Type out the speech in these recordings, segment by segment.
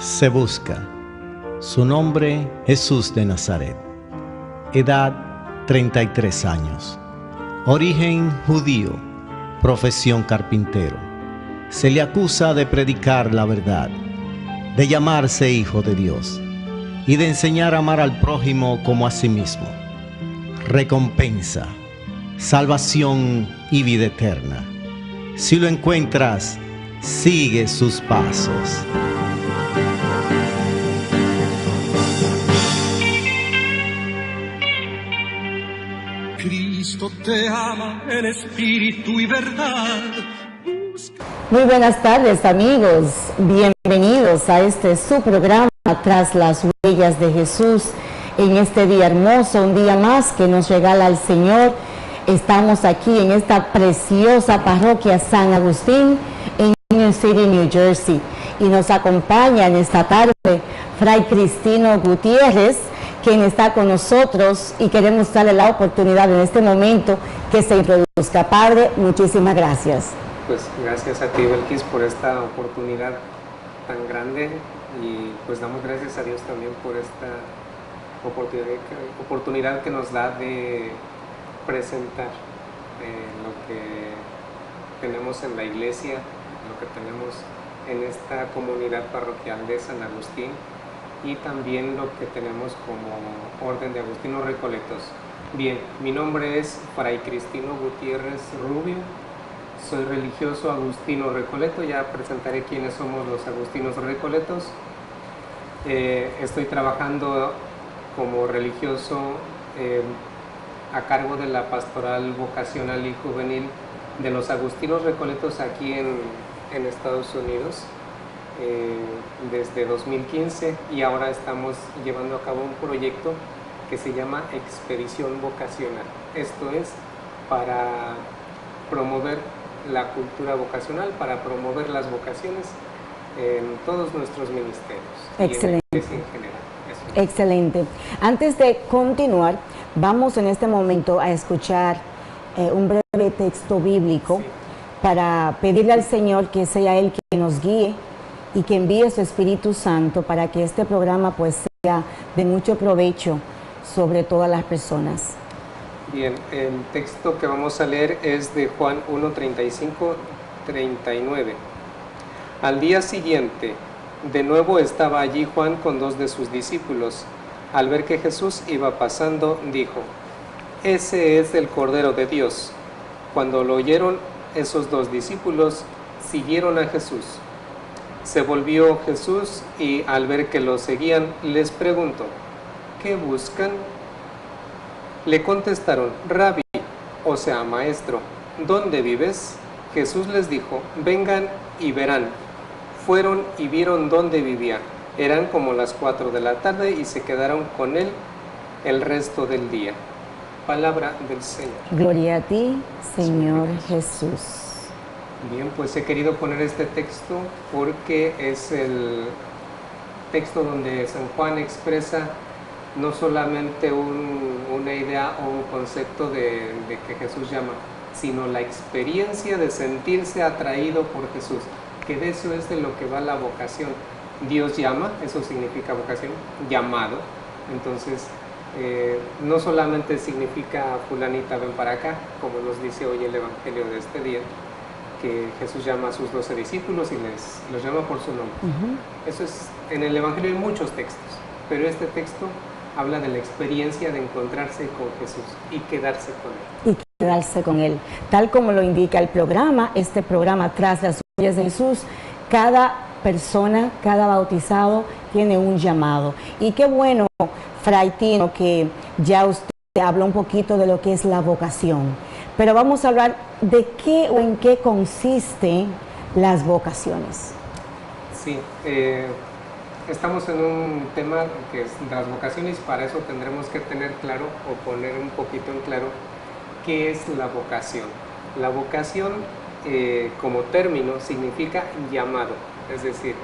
Se busca. Su nombre, Jesús de Nazaret. Edad, 33 años. Origen judío. Profesión carpintero. Se le acusa de predicar la verdad, de llamarse hijo de Dios y de enseñar a amar al prójimo como a sí mismo. Recompensa, salvación y vida eterna. Si lo encuentras, sigue sus pasos. Cristo te ama en espíritu y verdad. Muy buenas tardes, amigos. Bienvenidos a este su programa Tras las Huellas de Jesús. En este día hermoso, un día más que nos regala el Señor. Estamos aquí en esta preciosa parroquia San Agustín en Union City, New Jersey. Y nos acompaña en esta tarde Fray Cristino Gutiérrez, quien está con nosotros, y queremos darle la oportunidad en este momento que se introduzca. Padre, muchísimas gracias. Pues gracias a ti, Belkis, por esta oportunidad tan grande, y pues damos gracias a Dios también por esta oportunidad que nos da de presentar lo que tenemos en la iglesia, lo que tenemos en esta comunidad parroquial de San Agustín, y también lo que tenemos como Orden de Agustinos Recoletos. Bien, mi nombre es Fray Cristino Gutiérrez Rubio, soy religioso agustino recoleto. Ya presentaré quiénes somos los agustinos recoletos. Estoy trabajando como religioso a cargo de la pastoral vocacional y juvenil de los agustinos recoletos aquí en Estados Unidos desde 2015, y ahora estamos llevando a cabo un proyecto que se llama Expedición Vocacional. Esto es para promover la cultura vocacional, para promover las vocaciones en todos nuestros ministerios. Excelente. Y en general. Eso. Excelente. Antes de continuar, vamos en este momento a escuchar un breve texto bíblico, sí, para pedirle al Señor que sea Él quien nos guíe y que envíe su Espíritu Santo para que este programa pues sea de mucho provecho sobre todas las personas. Bien, el texto que vamos a leer es de Juan 1:35-39. Al día siguiente, de nuevo estaba allí Juan con dos de sus discípulos. Al ver que Jesús iba pasando, dijo: «Ese es el Cordero de Dios». Cuando lo oyeron, esos dos discípulos siguieron a Jesús. Se volvió Jesús y al ver que lo seguían, les preguntó: «¿Qué buscan?». Le contestaron: «Rabí», o sea, maestro, ¿dónde vives?». Jesús les dijo: «Vengan y verán». Fueron y vieron dónde vivía. Eran como las 4 de la tarde y se quedaron con él el resto del día. Palabra del Señor. Gloria a ti, Señor Jesús. Bien, pues he querido poner este texto porque es el texto donde San Juan expresa no solamente una idea o un concepto de que Jesús llama, sino la experiencia de sentirse atraído por Jesús, que de eso es de lo que va la vocación. Dios llama, eso significa vocación, llamado. Entonces, no solamente significa fulanita ven para acá, como nos dice hoy el Evangelio de este día, que Jesús llama a sus 12 discípulos y los llama por su nombre. Eso es, en el Evangelio hay muchos textos, pero este texto habla de la experiencia de encontrarse con Jesús y quedarse con Él. Y quedarse con Él. Tal como lo indica el programa, este programa Tras las Huellas de Jesús, cada persona, cada bautizado tiene un llamado. Y qué bueno, Fray Tino, que ya usted habló un poquito de lo que es la vocación. Pero vamos a hablar de qué o en qué consisten las vocaciones. Sí, estamos en un tema que es las vocaciones. Para eso tendremos que tener claro o poner un poquito en claro qué es la vocación. La vocación como término significa llamado, es decir,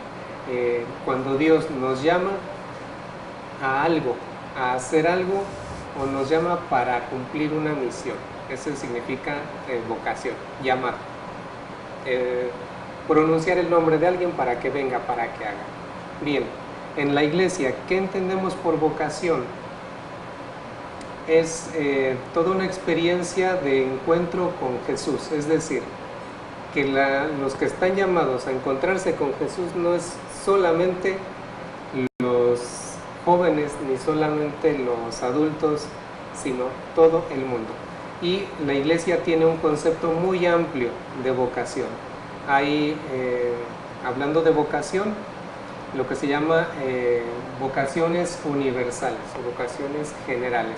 cuando Dios nos llama a algo, a hacer algo, o nos llama para cumplir una misión. Eso significa vocación, llamar. Pronunciar el nombre de alguien para que venga, para que haga. Bien, en la iglesia, ¿qué entendemos por vocación? Es toda una experiencia de encuentro con Jesús, es decir, que los que están llamados a encontrarse con Jesús no es solamente los jóvenes ni solamente los adultos, sino todo el mundo. Y la iglesia tiene un concepto muy amplio de vocación. Hay, hablando de vocación, lo que se llama vocaciones universales o vocaciones generales.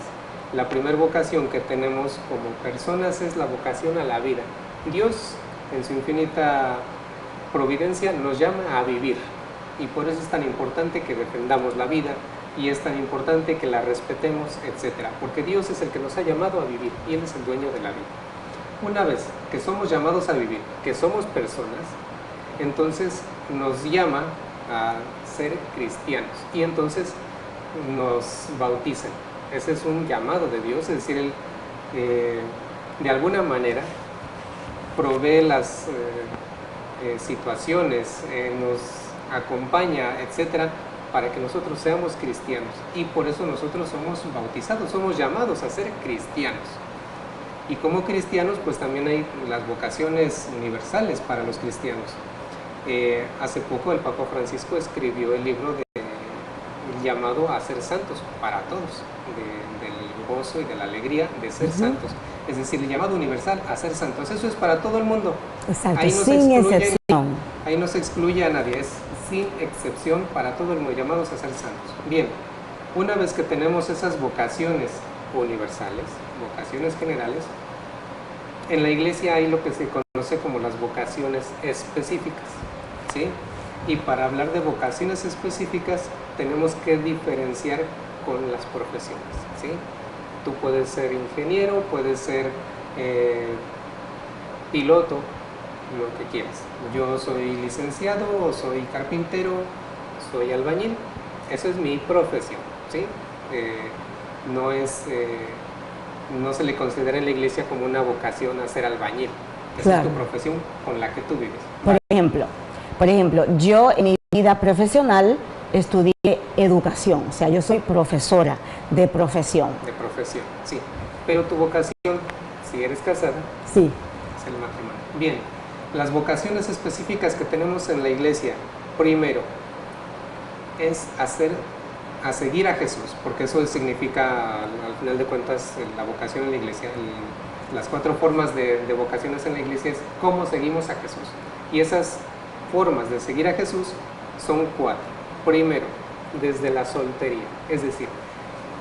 La primera vocación que tenemos como personas es la vocación a la vida. Dios, en su infinita providencia, nos llama a vivir, y por eso es tan importante que defendamos la vida, y es tan importante que la respetemos, etc. Porque Dios es el que nos ha llamado a vivir, y Él es el dueño de la vida. Una vez que somos llamados a vivir, que somos personas, entonces nos llama a ser cristianos, y entonces nos bautizan. Ese es un llamado de Dios, es decir, Él de alguna manera provee las situaciones, nos acompaña, etcétera, para que nosotros seamos cristianos, y por eso nosotros somos bautizados, somos llamados a ser cristianos. Y como cristianos, pues también hay las vocaciones universales para los cristianos. Hace poco el Papa Francisco escribió el libro llamado a ser santos para todos, del gozo y de la alegría de ser santos. Es decir, el llamado universal a ser santos. Eso es para todo el mundo. Exacto, ahí no sin excepción. Ahí no se excluye a nadie, es sin excepción para todo el mundo, llamados a ser santos. Bien, una vez que tenemos esas vocaciones universales, vocaciones generales, en la iglesia hay lo que se conoce como las vocaciones específicas, ¿sí? Y para hablar de vocaciones específicas tenemos que diferenciar con las profesiones, ¿sí? Tú puedes ser ingeniero, puedes ser piloto, lo que quieras. Yo soy licenciado, o soy carpintero, soy albañil. Eso es mi profesión, ¿sí? No se le considera en la iglesia como una vocación a ser albañil. Esa es tu profesión con la que tú vives. Por ejemplo, yo en mi vida profesional estudié educación, o sea, yo soy profesora de profesión. De profesión, sí. Pero tu vocación, si eres casada, sí, es el matrimonio. Bien, las vocaciones específicas que tenemos en la iglesia, primero, es a seguir a Jesús, porque eso significa, al final de cuentas, la vocación en la iglesia. Las 4 formas de vocaciones en la iglesia es cómo seguimos a Jesús. Y esas formas de seguir a Jesús son 4. Primero, desde la soltería, es decir,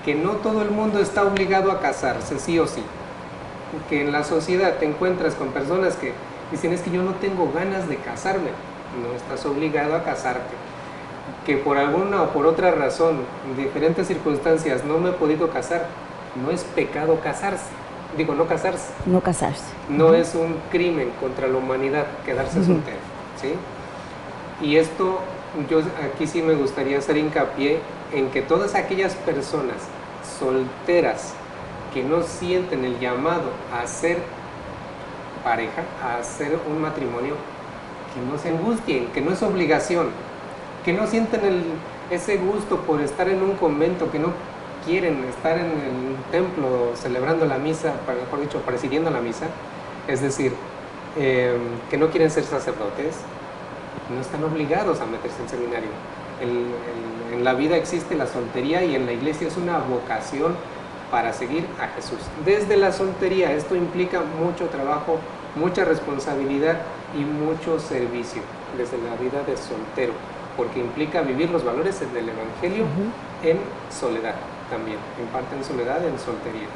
que no todo el mundo está obligado a casarse, sí o sí. Que en la sociedad te encuentras con personas que dicen, es que yo no tengo ganas de casarme. No estás obligado a casarte. Que por alguna o por otra razón, en diferentes circunstancias, no me he podido casar, no es pecado casarse. Digo, no casarse. No casarse. No es un crimen contra la humanidad quedarse soltero, ¿sí? Y esto, yo aquí sí me gustaría hacer hincapié en que todas aquellas personas solteras que no sienten el llamado a ser pareja, a hacer un matrimonio, que no se angustien, que no es obligación, que no sienten ese gusto por estar en un convento, que no quieren estar en el templo celebrando la misa, mejor dicho, presidiendo la misa, es decir, que no quieren ser sacerdotes, no están obligados a meterse en seminario. En la vida existe la soltería, y en la iglesia es una vocación para seguir a Jesús. Desde la soltería esto implica mucho trabajo, mucha responsabilidad y mucho servicio desde la vida de soltero, porque implica vivir los valores del Evangelio en soledad también, en parte en soledad, en soltería.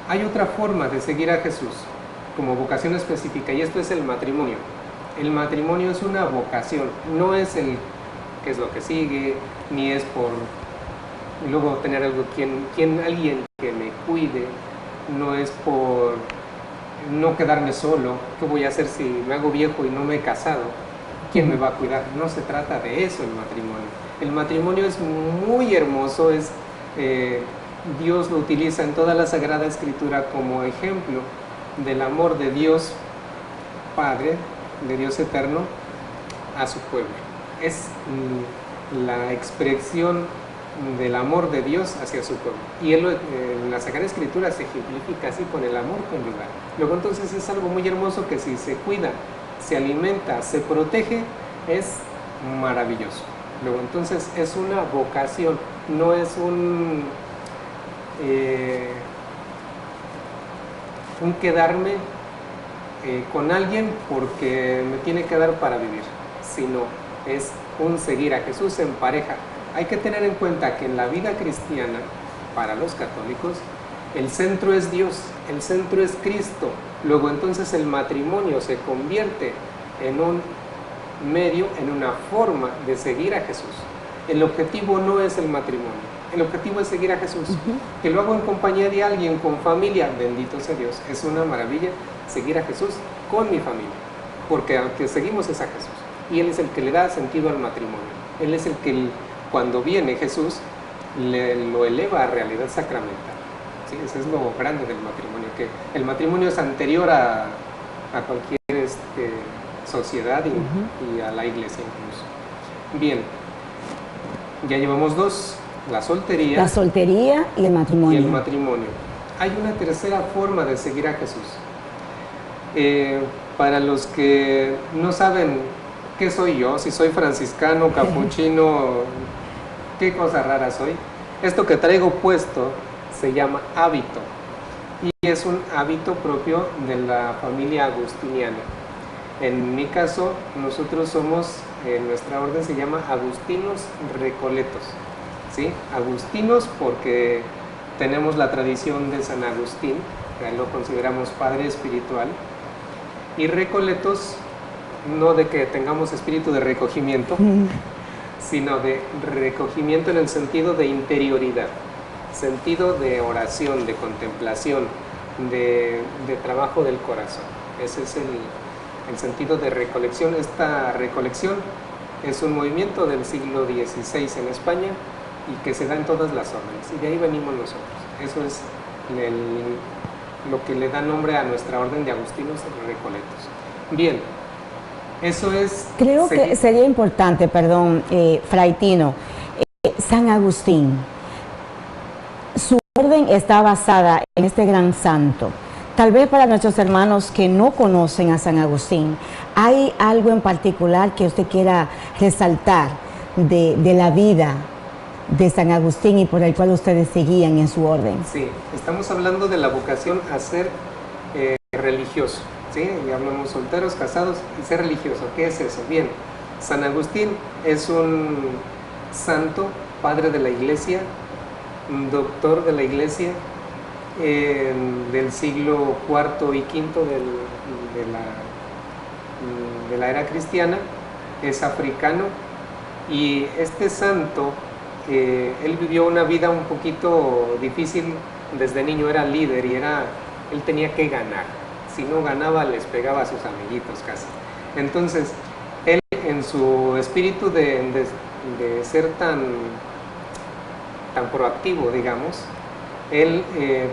Hay otra forma de seguir a Jesús como vocación específica, y esto es el matrimonio. El matrimonio es una vocación, no es el qué es lo que sigue, ni es por luego tener algo, alguien que me cuide, no es por no quedarme solo. ¿Qué voy a hacer si me hago viejo y no me he casado? ¿Quién me va a cuidar? No se trata de eso el matrimonio. El matrimonio es muy hermoso, Dios lo utiliza en toda la Sagrada Escritura como ejemplo del amor de Dios Padre, de Dios eterno, a su pueblo. es la expresión del amor de Dios hacia su pueblo. Y en la Sagrada Escritura se ejemplifica así con el amor conyugal. Luego entonces es algo muy hermoso que si se cuida, se alimenta, se protege, es maravilloso. Luego entonces es una vocación, no es un quedarme con alguien porque me tiene que dar para vivir, sino es un seguir a Jesús en pareja. Hay que tener en cuenta que en la vida cristiana, para los católicos, el centro es Dios, el centro es Cristo. Luego entonces el matrimonio se convierte en un medio, en una forma de seguir a Jesús. El objetivo no es el matrimonio, el objetivo es seguir a Jesús. Que lo hago en compañía de alguien, con familia, bendito sea Dios. Es una maravilla seguir a Jesús con mi familia, porque aunque seguimos es a Jesús. Y Él es el que le da sentido al matrimonio. Él es el que cuando viene Jesús lo eleva a realidad sacramental. ¿Sí? Eso es lo grande del matrimonio, que el matrimonio es anterior a cualquier sociedad y a la iglesia incluso. Bien, ya llevamos dos, la soltería. La soltería y el matrimonio. Y el matrimonio. Hay una tercera forma de seguir a Jesús. Para los que no saben qué soy yo, si soy franciscano, capuchino, qué cosa rara soy, esto que traigo puesto se llama hábito y es un hábito propio de la familia agustiniana. En mi caso, nosotros somos, nuestra orden se llama Agustinos Recoletos, ¿sí? Agustinos porque tenemos la tradición de San Agustín, que lo consideramos padre espiritual, y Recoletos no de que tengamos espíritu de recogimiento, sino de recogimiento en el sentido de interioridad, sentido de oración, de contemplación, de trabajo del corazón. Ese es el sentido de recolección. Esta recolección es un movimiento del siglo XVI en España y que se da en todas las órdenes, y de ahí venimos nosotros. Eso es lo que le da nombre a nuestra orden de Agustinos Recoletos. Bien, eso es... Creo que sería importante, perdón, Fray Tino, San Agustín, su orden está basada en este gran santo. Tal vez para nuestros hermanos que no conocen a San Agustín, ¿hay algo en particular que usted quiera resaltar de la vida de San Agustín y por el cual ustedes seguían en su orden? Sí, estamos hablando de la vocación a ser religioso, ¿sí? Ya hablamos solteros, casados y ser religioso. ¿Qué es eso? Bien, San Agustín es un santo, padre de la Iglesia, un doctor de la Iglesia, del siglo IV y V de la era cristiana. Es africano y este santo, él vivió una vida un poquito difícil. Desde niño era líder y él tenía que ganar. Si no ganaba, les pegaba a sus amiguitos casi. Entonces, él en su espíritu de ser tan proactivo, digamos, él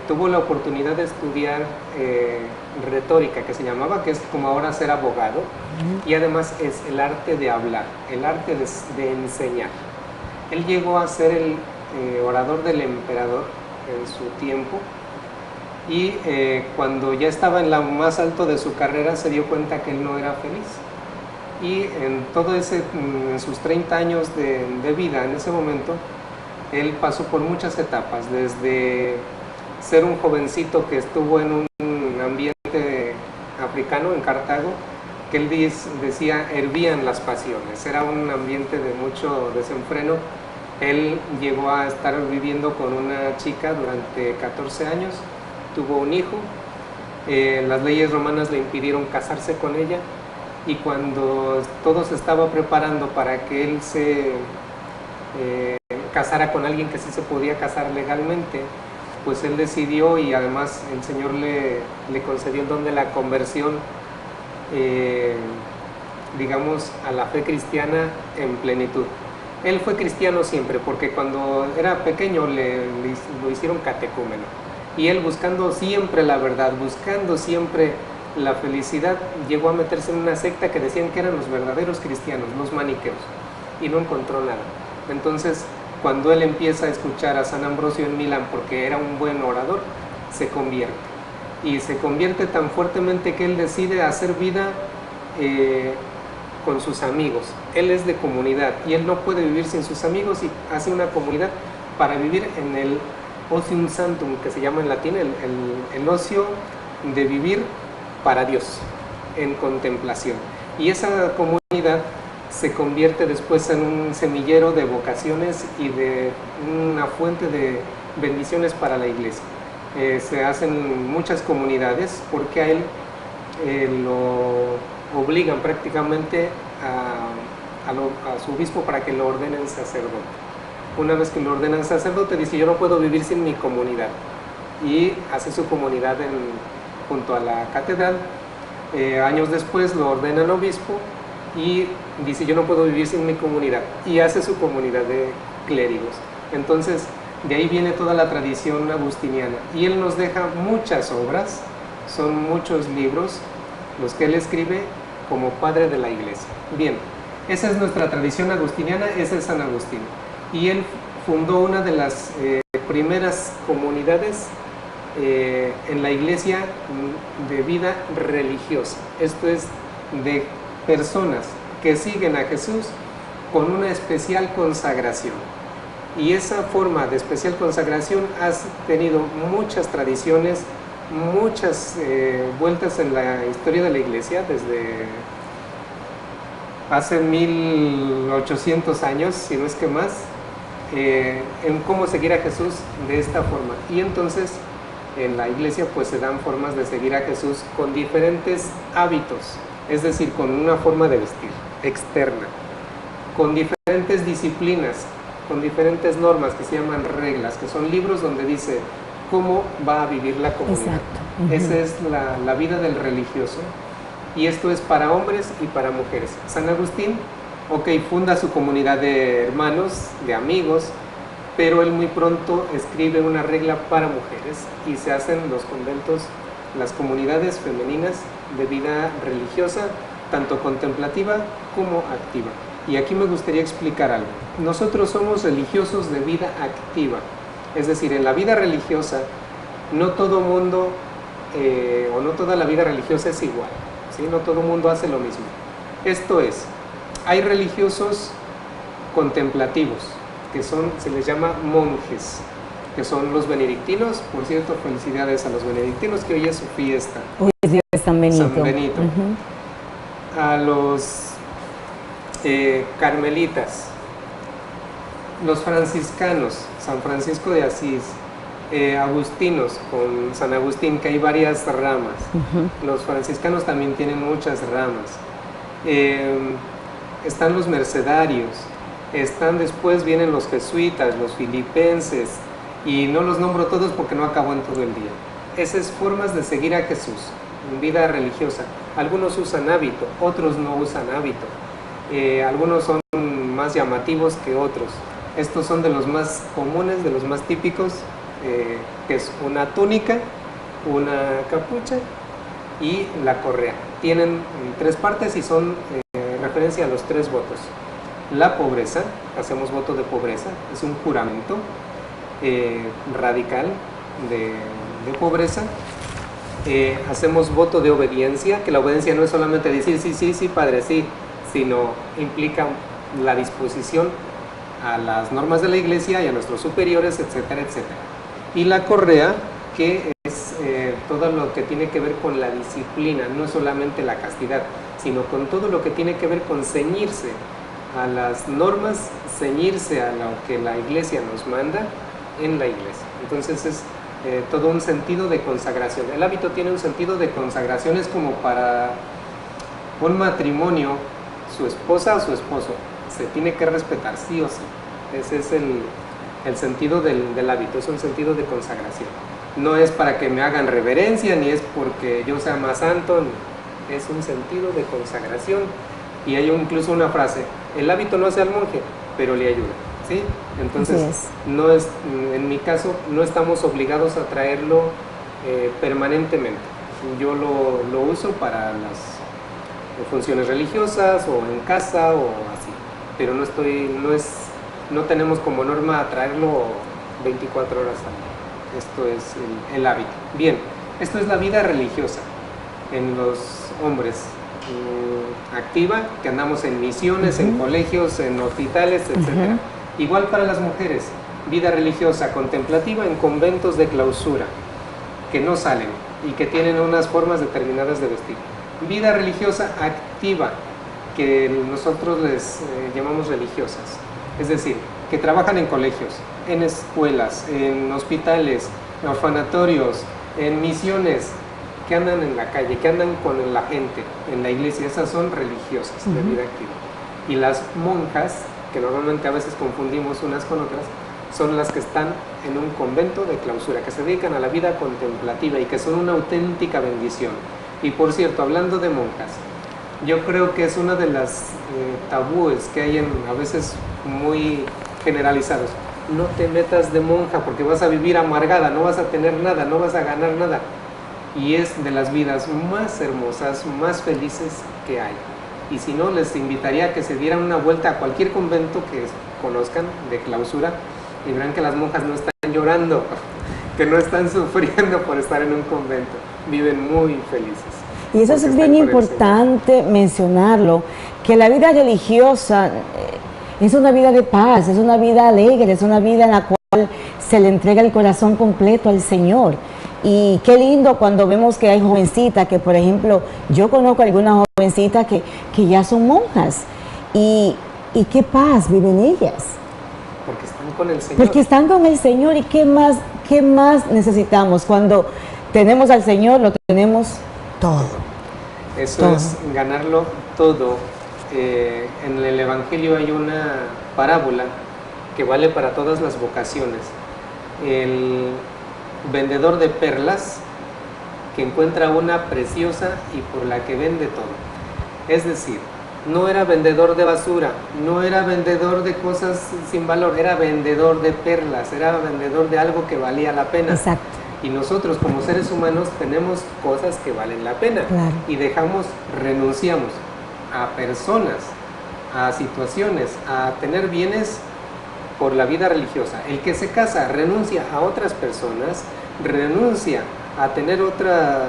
tuvo la oportunidad de estudiar retórica, que se llamaba, que es como ahora ser abogado, y además es el arte de hablar, el arte de enseñar. Él llegó a ser el orador del emperador en su tiempo, y cuando ya estaba en lo más alto de su carrera se dio cuenta que él no era feliz. Y en sus 30 años de vida, en ese momento, él pasó por muchas etapas, desde ser un jovencito que estuvo en un ambiente africano, en Cartago, que él decía hervían las pasiones, era un ambiente de mucho desenfreno. Él llegó a estar viviendo con una chica durante 14 años, tuvo un hijo, las leyes romanas le impidieron casarse con ella, y cuando todo se estaba preparando para que él se casara con alguien que sí se podía casar legalmente, pues él decidió, y además el Señor le concedió el don de la conversión, digamos, a la fe cristiana en plenitud. Él fue cristiano siempre, porque cuando era pequeño lo hicieron catecúmeno, y él, buscando siempre la verdad, buscando siempre la felicidad, llegó a meterse en una secta que decían que eran los verdaderos cristianos, los maniqueos. y no encontró nada. Entonces, cuando él empieza a escuchar a San Ambrosio en Milán, porque era un buen orador, se convierte. Y se convierte tan fuertemente que él decide hacer vida con sus amigos. Él es de comunidad y él no puede vivir sin sus amigos y hace una comunidad para vivir en el ocium sanctum, que se llama en latín el ocio de vivir para Dios, en contemplación. Y esa comunidad se convierte después en un semillero de vocaciones y de una fuente de bendiciones para la iglesia. Se hacen muchas comunidades porque a él lo obligan prácticamente a su obispo para que lo ordenen sacerdote. Una vez que lo ordenan sacerdote, dice: yo no puedo vivir sin mi comunidad, y hace su comunidad junto a la catedral. Años después lo ordenan obispo y dice: yo no puedo vivir sin mi comunidad, y hace su comunidad de clérigos. Entonces, de ahí viene toda la tradición agustiniana, y él nos deja muchas obras, son muchos libros los que él escribe como padre de la iglesia. Bien, esa es nuestra tradición agustiniana, ese es San Agustín, y él fundó una de las primeras comunidades en la iglesia de vida religiosa. Esto es, de personas que siguen a Jesús con una especial consagración. Y esa forma de especial consagración ha tenido muchas tradiciones, muchas vueltas en la historia de la iglesia, desde hace 1800 años, si no es que más, en cómo seguir a Jesús de esta forma. Y entonces en la iglesia pues se dan formas de seguir a Jesús con diferentes hábitos, es decir, con una forma de vestir externa, con diferentes disciplinas, con diferentes normas que se llaman reglas, que son libros donde dice cómo va a vivir la comunidad. Exacto. Esa es la vida del religioso, y esto es para hombres y para mujeres. San Agustín, funda su comunidad de hermanos, de amigos, pero él muy pronto escribe una regla para mujeres y se hacen los conventos, las comunidades femeninas de vida religiosa, tanto contemplativa como activa. Y aquí me gustaría explicar algo. Nosotros somos religiosos de vida activa, es decir, en la vida religiosa no todo mundo o no toda la vida religiosa es igual, ¿sí? No todo mundo hace lo mismo. Esto es, hay religiosos contemplativos, que se les llama monjes, que son los benedictinos. Por cierto, felicidades a los benedictinos, que hoy es su fiesta. Hoy es día de San Benito. San Benito. A los carmelitas, los franciscanos, San Francisco de Asís, agustinos con San Agustín, que hay varias ramas. Los franciscanos también tienen muchas ramas. Están los mercedarios, después vienen los jesuitas, los filipenses, y no los nombro todos porque no acabo en todo el día. Esas formas de seguir a Jesús en vida religiosa. Algunos usan hábito, otros no usan hábito. Algunos son más llamativos que otros. Estos son de los más comunes, de los más típicos, que es una túnica, una capucha y la correa. Tienen 3 partes y son referencia a los 3 votos. La pobreza, hacemos voto de pobreza, es un juramento radical de pobreza. Hacemos voto de obediencia, que la obediencia no es solamente decir sí, padre, sí, sino implica la disposición a las normas de la iglesia y a nuestros superiores, etcétera, etcétera. Y la correa, que es todo lo que tiene que ver con la disciplina, no solamente la castidad, sino con todo lo que tiene que ver con ceñirse a las normas, ceñirse a lo que la iglesia nos manda en la iglesia. Entonces es todo un sentido de consagración. El hábito tiene un sentido de consagración, es como para un matrimonio, su esposa o su esposo se tiene que respetar sí o sí. Ese es el sentido del hábito, es un sentido de consagración. No es para que me hagan reverencia, ni es porque yo sea más santo, es un sentido de consagración. Y hay incluso una frase: el hábito no hace al monje, pero le ayuda, ¿sí? Entonces, no es, en mi caso, no estamos obligados a traerlo permanentemente. Yo lo uso para las funciones religiosas o en casa o así. pero no tenemos como norma traerlo 24 horas al día. Esto es el hábito. Bien, esto es la vida religiosa en los hombres, activa, que andamos en misiones, en colegios, en hospitales, etc. Igual para las mujeres, vida religiosa contemplativa en conventos de clausura, que no salen y que tienen unas formas determinadas de vestir. Vida religiosa activa, que nosotros les llamamos religiosas, es decir, que trabajan en colegios, en escuelas, en hospitales, en orfanatorios, en misiones, que andan en la calle, que andan con la gente, en la iglesia. Esas son religiosas de vida activa. Y las monjas, que normalmente a veces confundimos unas con otras, son las que están en un convento de clausura, que se dedican a la vida contemplativa y que son una auténtica bendición. Y por cierto, hablando de monjas, yo creo que es una de las tabúes que hay a veces muy generalizados. No te metas de monja porque vas a vivir amargada, no vas a tener nada, no vas a ganar nada. Y es de las vidas más hermosas, más felices que hay. Y si no, les invitaría a que se dieran una vuelta a cualquier convento que conozcan de clausura y verán que las monjas no están llorando, que no están sufriendo por estar en un convento, viven muy felices. Y eso es bien importante mencionarlo, que la vida religiosa es una vida de paz, es una vida alegre, es una vida en la cual se le entrega el corazón completo al Señor. Y qué lindo cuando vemos que hay jovencitas que, por ejemplo, yo conozco algunas jovencitas que ya son monjas. Y qué paz viven ellas. Porque están con el Señor. Porque están con el Señor. ¿Y qué más necesitamos? Cuando tenemos al Señor, lo tenemos todo. Eso todo. Es ganarlo todo. En el Evangelio hay una parábola que vale para todas las vocaciones. El vendedor de perlas que encuentra una preciosa y por la que vende todo. Es decir, no era vendedor de basura, no era vendedor de cosas sin valor, era vendedor de perlas, era vendedor de algo que valía la pena. Exacto. Y nosotros como seres humanos tenemos cosas que valen la pena. Claro. Y renunciamos a personas, a situaciones, a tener bienes por la vida religiosa. El que se casa renuncia a otras personas, renuncia a tener otras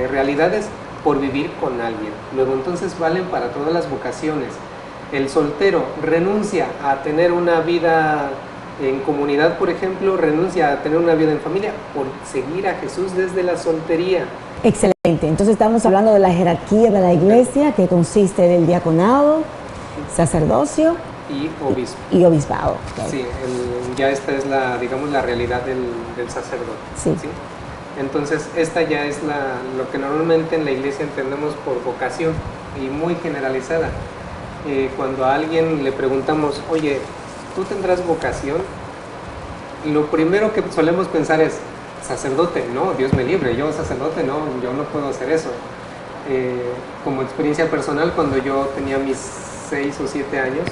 realidades por vivir con alguien. Luego entonces valen para todas las vocaciones. El soltero renuncia a tener una vida en comunidad, por ejemplo, renuncia a tener una vida en familia por seguir a Jesús desde la soltería. Excelente. Entonces estamos hablando de la jerarquía de la iglesia, que consiste del diaconado, sacerdocio y obispado. Okay. Sí, ya esta es la realidad del sacerdote. Sí. ¿Sí? Entonces esta ya es lo que normalmente en la iglesia entendemos por vocación y muy generalizada. Cuando a alguien le preguntamos, oye, ¿tú tendrás vocación? Lo primero que solemos pensar es, sacerdote, no, Dios me libre, yo sacerdote, no, yo no puedo hacer eso. Como experiencia personal, cuando yo tenía mis 6 o 7 años,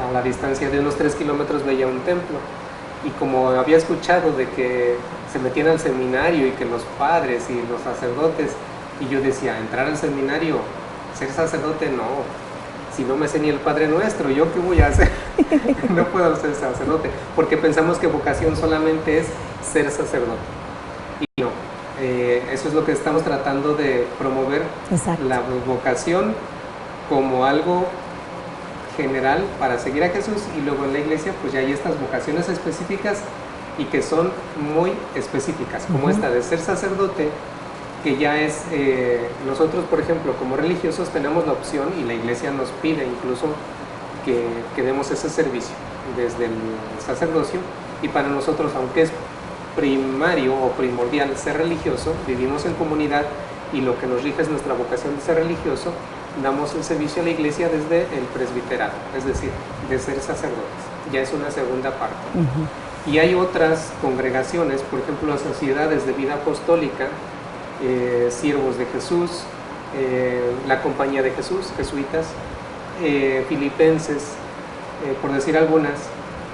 a la distancia de unos 3 kilómetros veía un templo, y como había escuchado de que se metían al seminario y que los padres y los sacerdotes, y yo decía, entrar al seminario, ser sacerdote, no. Si no me sé ni el Padre Nuestro, ¿yo qué voy a hacer? No puedo ser sacerdote, porque pensamos que vocación solamente es ser sacerdote. Y no, eso es lo que estamos tratando de promover. Exacto. La vocación como algo general para seguir a Jesús, y luego en la iglesia pues ya hay estas vocaciones específicas y que son muy específicas, como esta de ser sacerdote, que ya es, nosotros por ejemplo como religiosos tenemos la opción y la iglesia nos pide incluso que demos ese servicio desde el sacerdocio, y para nosotros, aunque es primario o primordial ser religioso, vivimos en comunidad y lo que nos rige es nuestra vocación de ser religioso, damos el servicio a la iglesia desde el presbiterado, es decir, de ser sacerdotes, ya es una segunda parte. Y hay otras congregaciones, por ejemplo las sociedades de vida apostólica, Siervos de Jesús, la Compañía de Jesús, jesuitas, filipenses, por decir algunas.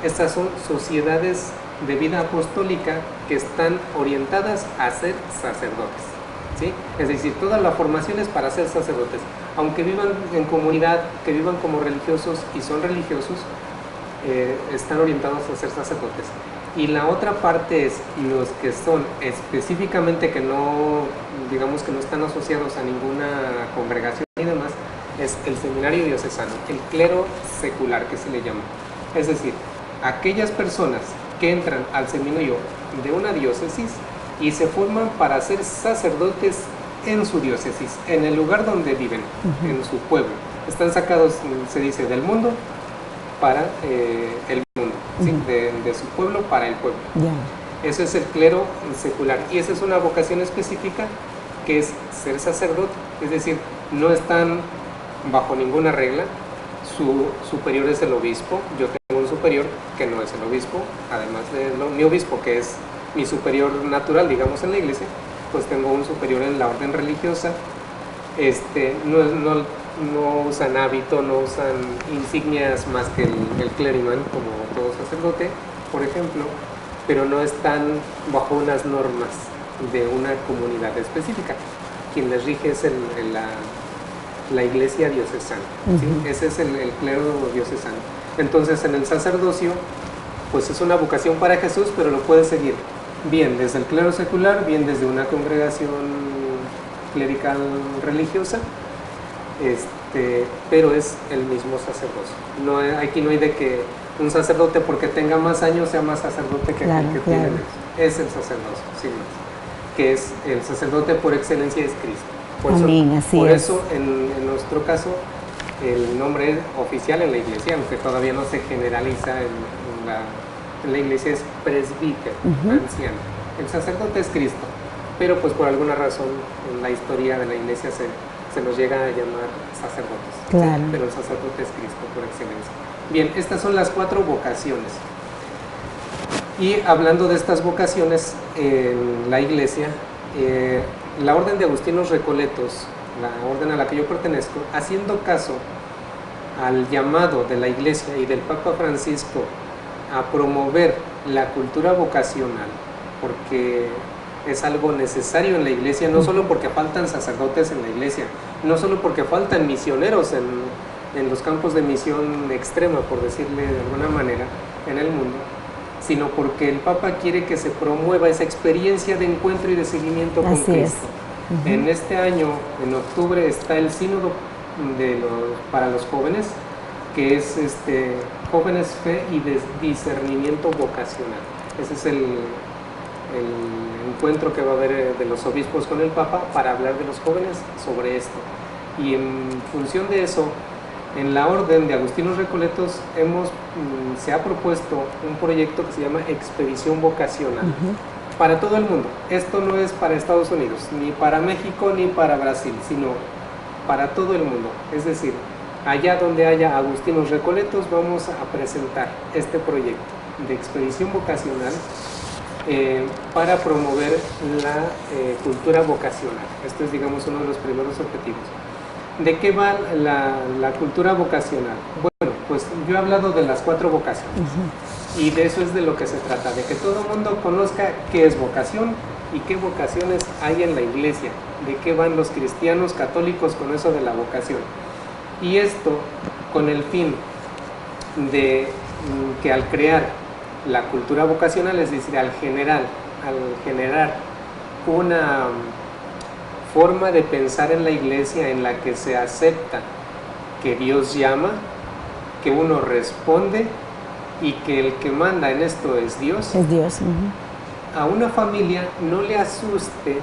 Estas son sociedades de vida apostólica que están orientadas a ser sacerdotes. ¿sí? Es decir, toda la formación es para ser sacerdotes. Aunque vivan en comunidad, que vivan como religiosos y son religiosos, están orientados a ser sacerdotes. Y la otra parte es los que son específicamente, que no, digamos que no están asociados a ninguna congregación y demás, es el seminario diocesano, el clero secular, que se le llama. Es decir, aquellas personas que entran al seminario de una diócesis y se forman para ser sacerdotes en su diócesis, en el lugar donde viven, en su pueblo. Están sacados, se dice, del mundo para el mundo, ¿sí? De su pueblo para el pueblo. Eso es el clero secular, y esa es una vocación específica, que es ser sacerdote. Es decir, no están bajo ninguna regla. Su superior es el obispo. Yo tengo un superior que no es el obispo, además de mi obispo, que es mi superior natural, digamos, en la iglesia, pues tengo un superior en la orden religiosa. No usan hábito, no usan insignias más que el clérigo, como todo sacerdote, por ejemplo, pero no están bajo unas normas de una comunidad específica. Quien les rige es la iglesia diocesana, ¿sí? Ese es el clero diocesano. Entonces, en el sacerdocio, pues es una vocación para Jesús, pero lo puede seguir bien desde el clero secular, bien desde una congregación clerical religiosa, pero es el mismo sacerdocio. Aquí no hay de que un sacerdote, porque tenga más años, sea más sacerdote que aquel que tiene menos. Es el sacerdocio, sin más. Que es el sacerdote por excelencia, es Cristo. Por eso en nuestro caso, el nombre oficial en la iglesia, aunque todavía no se generaliza en la iglesia, es presbítero, anciano. El sacerdote es Cristo, pero pues por alguna razón en la historia de la iglesia se nos llega a llamar sacerdotes. Claro. ¿Sí? Pero el sacerdote es Cristo por excelencia. Bien, estas son las 4 vocaciones. Y hablando de estas vocaciones en la iglesia, la orden de Agustinos Recoletos, la orden a la que yo pertenezco, haciendo caso al llamado de la iglesia y del Papa Francisco a promover la cultura vocacional, porque es algo necesario en la iglesia, no solo porque faltan sacerdotes en la iglesia, no solo porque faltan misioneros en los campos de misión extrema, por decirle de alguna manera, en el mundo, sino porque el Papa quiere que se promueva esa experiencia de encuentro y de seguimiento con Cristo. En este año, en octubre, está el sínodo para los jóvenes, que es Jóvenes, Fe y Discernimiento Vocacional. Ese es el encuentro que va a haber de los obispos con el Papa para hablar de los jóvenes sobre esto. Y en función de eso, en la orden de Agustinos Recoletos se ha propuesto un proyecto que se llama Expedición Vocacional para todo el mundo. Esto no es para Estados Unidos, ni para México, ni para Brasil, sino para todo el mundo. Es decir, allá donde haya Agustinos Recoletos vamos a presentar este proyecto de expedición vocacional para promover la cultura vocacional. Esto es, digamos, uno de los primeros objetivos. ¿De qué va la cultura vocacional? Bueno, pues yo he hablado de las 4 vocaciones y de eso es de lo que se trata, de que todo el mundo conozca qué es vocación y qué vocaciones hay en la iglesia, de qué van los cristianos católicos con eso de la vocación. Y esto con el fin de que al crear la cultura vocacional, es decir, al generar una forma de pensar en la iglesia en la que se acepta que Dios llama, que uno responde y que el que manda en esto es Dios. Es Dios. A una familia no le asuste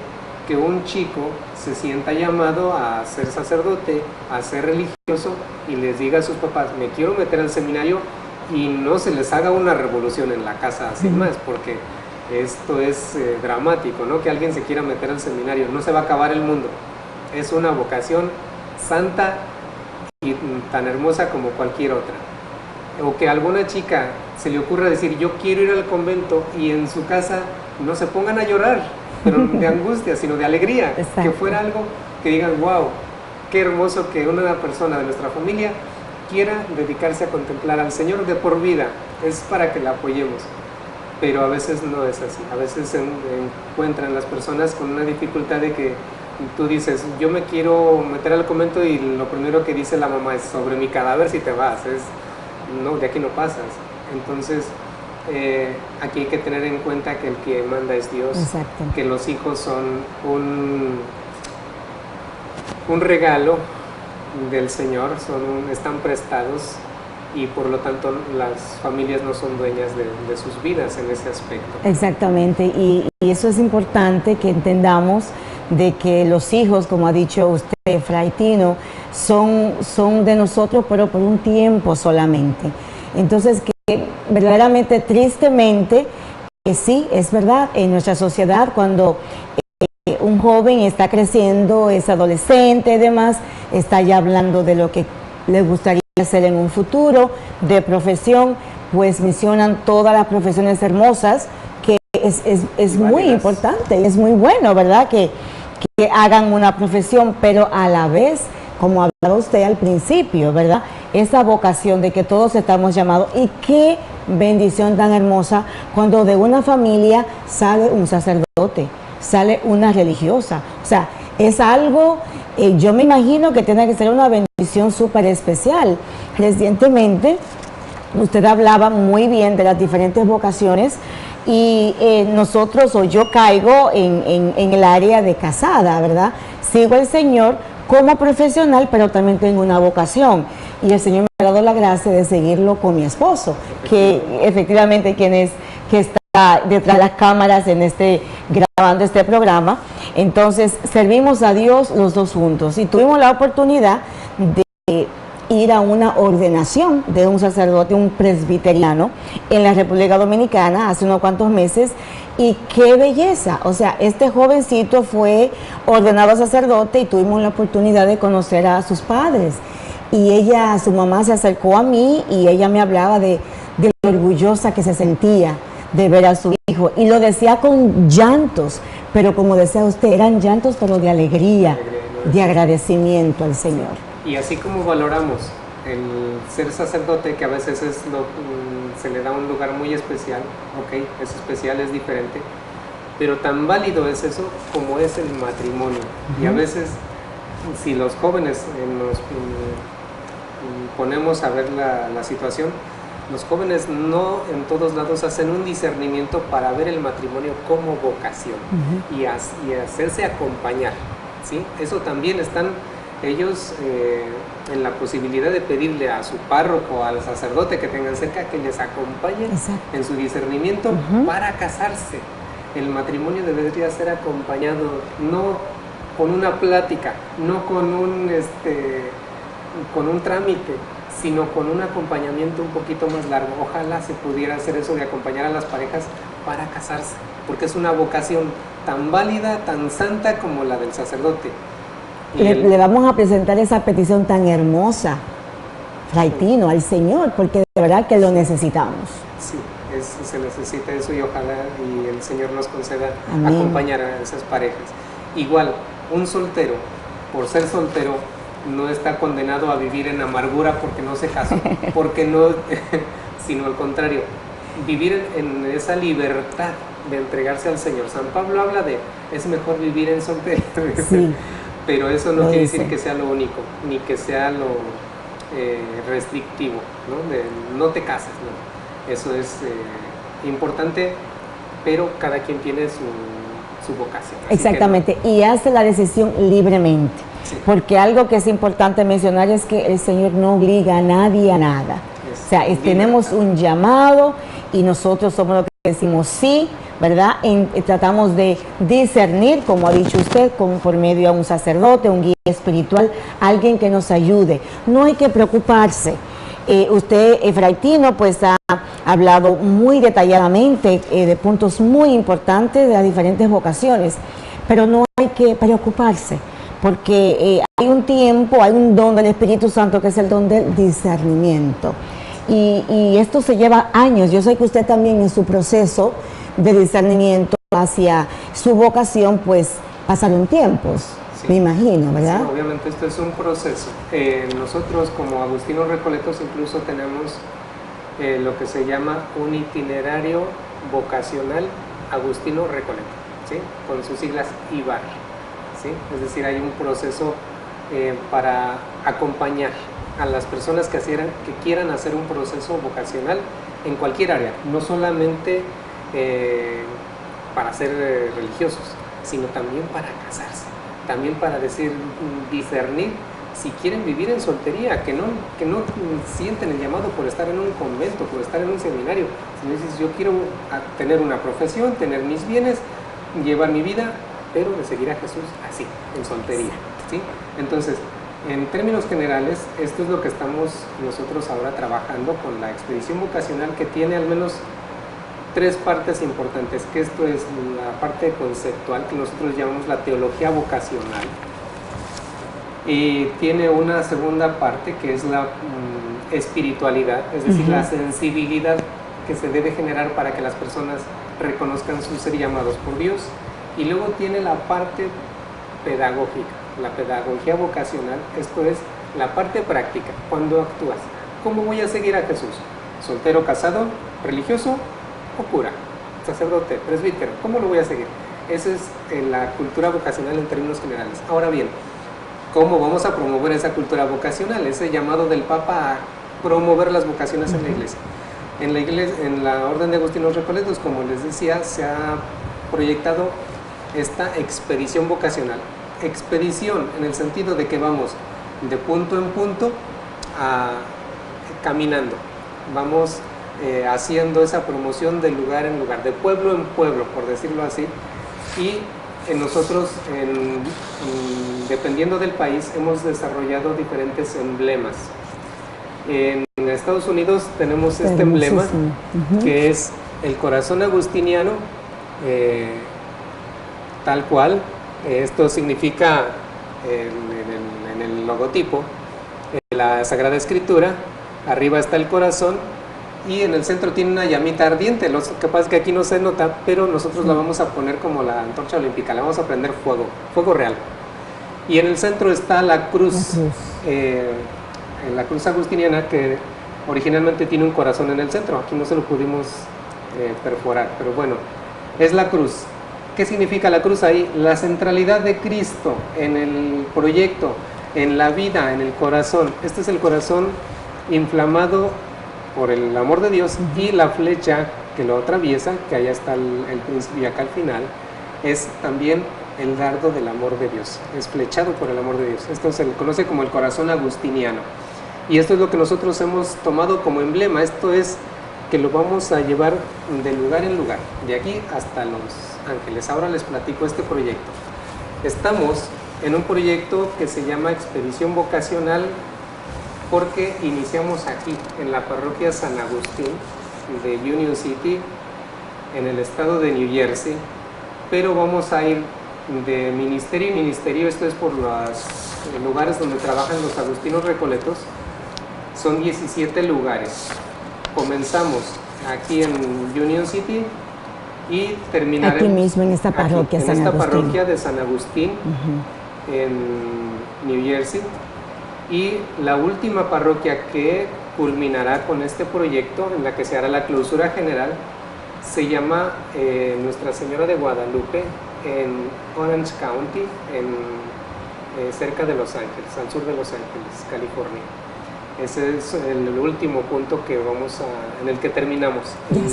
que un chico se sienta llamado a ser sacerdote, a ser religioso y les diga a sus papás, me quiero meter al seminario, y no se les haga una revolución en la casa sin más, porque esto es dramático, ¿no? Que alguien se quiera meter al seminario, no se va a acabar el mundo. Es una vocación santa y tan hermosa como cualquier otra. O que a alguna chica se le ocurra decir, yo quiero ir al convento, y en su casa no se pongan a llorar, pero de angustia, sino de alegría. Exacto. Que fuera algo que digan, wow, qué hermoso que una persona de nuestra familia quiera dedicarse a contemplar al Señor de por vida. Es para que la apoyemos. Pero a veces no es así. A veces se encuentran las personas con una dificultad de que tú dices, yo me quiero meter al convento y lo primero que dice la mamá es, sobre mi cadáver si te vas, no, de aquí no pasas. Entonces, aquí hay que tener en cuenta que el que manda es Dios. Exacto. Que los hijos son un regalo del Señor, están prestados, y por lo tanto las familias no son dueñas de sus vidas en ese aspecto. Exactamente, y eso es importante que entendamos de que los hijos, como ha dicho usted, Fray Tino, son de nosotros, pero por un tiempo solamente. Entonces, que verdaderamente, tristemente, sí, es verdad, en nuestra sociedad, cuando un joven está creciendo, es adolescente y demás, está ya hablando de lo que le gustaría hacer en un futuro, de profesión, pues mencionan todas las profesiones hermosas, que es muy importante y es muy bueno, ¿verdad? Que hagan una profesión, pero a la vez, como hablaba usted al principio, ¿verdad? Esa vocación de que todos estamos llamados, y qué bendición tan hermosa cuando de una familia sale un sacerdote, sale una religiosa. O sea, es algo, yo me imagino que tiene que ser una bendición súper especial. Recientemente, usted hablaba muy bien de las diferentes vocaciones, y nosotros, o yo caigo en el área de casada, ¿verdad? Sigo al Señor como profesional, pero también tengo una vocación, y el Señor me ha dado la gracia de seguirlo con mi esposo, que efectivamente que está detrás de las cámaras grabando este programa. Entonces servimos a Dios los dos juntos, y tuvimos la oportunidad de ir a una ordenación de un sacerdote, un presbiteriano, en la República Dominicana hace unos cuantos meses, y qué belleza. O sea, este jovencito fue ordenado sacerdote y tuvimos la oportunidad de conocer a sus padres, y su mamá se acercó a mí y ella me hablaba de lo orgullosa que se sentía de ver a su hijo, y lo decía con llantos, pero como decía usted, eran llantos pero de alegría, de agradecimiento al Señor. Y así como valoramos el ser sacerdote, que a veces se le da un lugar muy especial, ok, es especial, es diferente, pero tan válido es eso como es el matrimonio. Y a veces, si los jóvenes nos ponemos a ver la situación, los jóvenes no en todos lados hacen un discernimiento para ver el matrimonio como vocación y hacerse acompañar, ¿sí? Eso también están ellos en la posibilidad de pedirle a su párroco, al sacerdote que tengan cerca, que les acompañen en su discernimiento para casarse. El matrimonio debería ser acompañado no con una plática, no con un trámite, sino con un acompañamiento un poquito más largo. Ojalá se pudiera hacer eso de acompañar a las parejas para casarse, porque es una vocación tan válida, tan santa como la del sacerdote. Le vamos a presentar esa petición tan hermosa, Fray Tino, al Señor, porque de verdad que lo necesitamos. Sí, se necesita eso, y ojalá y el Señor nos conceda Amén. Acompañar a esas parejas. Igual, un soltero, por ser soltero, no está condenado a vivir en amargura porque no se casó, porque no, sino al contrario, vivir en esa libertad de entregarse al Señor. San Pablo habla es mejor vivir en solterio, Sí. Pero eso no quiere decir que sea lo único, ni que sea lo restrictivo, ¿no? No te cases, ¿no? Eso es importante, pero cada quien tiene su vocación. Exactamente, y hace la decisión libremente. Sí. Porque algo que es importante mencionar es que el Señor no obliga a nadie a nada. O sea, tenemos un llamado, y nosotros somos los que decimos sí, ¿verdad? Tratamos de discernir, como ha dicho usted, por medio de un sacerdote, un guía espiritual, alguien que nos ayude. No hay que preocuparse. Usted, Fray Tino, pues ha hablado muy detalladamente de puntos muy importantes de las diferentes vocaciones, pero no hay que preocuparse, porque hay un tiempo, hay un don del Espíritu Santo, que es el don del discernimiento, y esto se lleva años. Yo sé que usted también, en su proceso de discernimiento hacia su vocación, pues pasaron tiempos, sí, me imagino, ¿verdad? Sí, obviamente esto es un proceso. Nosotros como agustinos recoletos incluso tenemos lo que se llama un itinerario vocacional agustino recoleto, ¿sí? Con sus siglas IVAR. ¿sí? Es decir, hay un proceso para acompañar a las personas que quieran hacer un proceso vocacional en cualquier área, no solamente para ser religiosos, sino también para casarse, también para discernir si quieren vivir en soltería, que no sienten el llamado por estar en un convento, por estar en un seminario, sino dices, yo quiero tener una profesión, tener mis bienes, llevar mi vida, pero de seguir a Jesús así, en soltería, ¿sí? Entonces, en términos generales, esto es lo que estamos nosotros ahora trabajando con la expedición vocacional, que tiene al menos 3 partes importantes, que esto es la parte conceptual, que nosotros llamamos la teología vocacional, y tiene una segunda parte que es la espiritualidad, es decir, la sensibilidad que se debe generar para que las personas reconozcan su ser llamados por Dios, y luego tiene la parte pedagógica, la pedagogía vocacional, esto es la parte práctica, cuando actúas. ¿Cómo voy a seguir a Jesús? ¿Soltero, casado, religioso o cura? ¿Sacerdote, presbítero? ¿Cómo lo voy a seguir? Esa es la cultura vocacional en términos generales. Ahora bien, ¿cómo vamos a promover esa cultura vocacional? Ese llamado del Papa a promover las vocaciones en la iglesia. En la Orden de Agustinos Recoletos, como les decía, se ha proyectado esta expedición vocacional. Expedición en el sentido de que vamos de punto en punto caminando, vamos haciendo esa promoción de lugar en lugar, de pueblo en pueblo, por decirlo así, y nosotros, dependiendo del país, hemos desarrollado diferentes emblemas. En Estados Unidos tenemos este emblema, que es el corazón agustiniano, tal cual. Esto significa, en el logotipo, la Sagrada Escritura, arriba está el corazón y en el centro tiene una llamita ardiente. Lo que pasa es que aquí no se nota, pero nosotros la vamos a poner como la antorcha olímpica, la vamos a prender fuego real. Y en el centro está la cruz, la cruz agustiniana, que originalmente tiene un corazón en el centro. Aquí no se lo pudimos perforar, pero bueno, es la cruz. ¿Qué significa la cruz ahí? La centralidad de Cristo en el proyecto, en la vida, en el corazón. Este es el corazón inflamado por el amor de Dios, y la flecha que lo atraviesa, que allá está el principio y acá al final, es también el dardo del amor de Dios. Es flechado por el amor de Dios. Esto se le conoce como el corazón agustiniano. Y esto es lo que nosotros hemos tomado como emblema. Esto es que lo vamos a llevar de lugar en lugar, de aquí hasta Los Ángeles. Ahora les platico este proyecto. Estamos en un proyecto que se llama Expedición Vocacional, porque iniciamos aquí, en la parroquia San Agustín de Union City, en el estado de New Jersey, pero vamos a ir de ministerio en ministerio. Esto es por los lugares donde trabajan los agustinos recoletos. Son 17 lugares. Comenzamos aquí en Union City y terminaremos aquí mismo en esta parroquia, aquí, en esta parroquia de San Agustín, en New Jersey. Y la última parroquia que culminará con este proyecto, en la que se hará la clausura general, se llama Nuestra Señora de Guadalupe, en Orange County, cerca de Los Ángeles, al sur de Los Ángeles, California. Ese es el último punto en el que terminamos.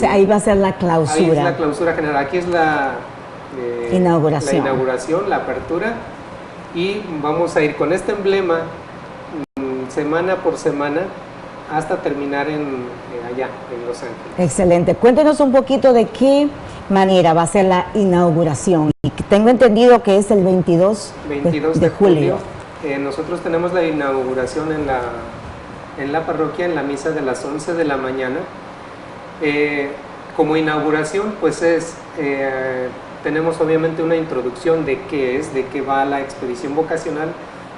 Ahí va a ser la clausura. Ahí es la clausura general. Aquí es la inauguración, la apertura, y vamos a ir con este emblema semana por semana hasta terminar allá, en Los Ángeles. Excelente. Cuéntenos un poquito de qué manera va a ser la inauguración. Y tengo entendido que es el 22 de julio. Nosotros tenemos la inauguración en la parroquia, en la misa de las 11 de la mañana. Como inauguración, pues tenemos obviamente una introducción de qué es, de qué va la expedición vocacional.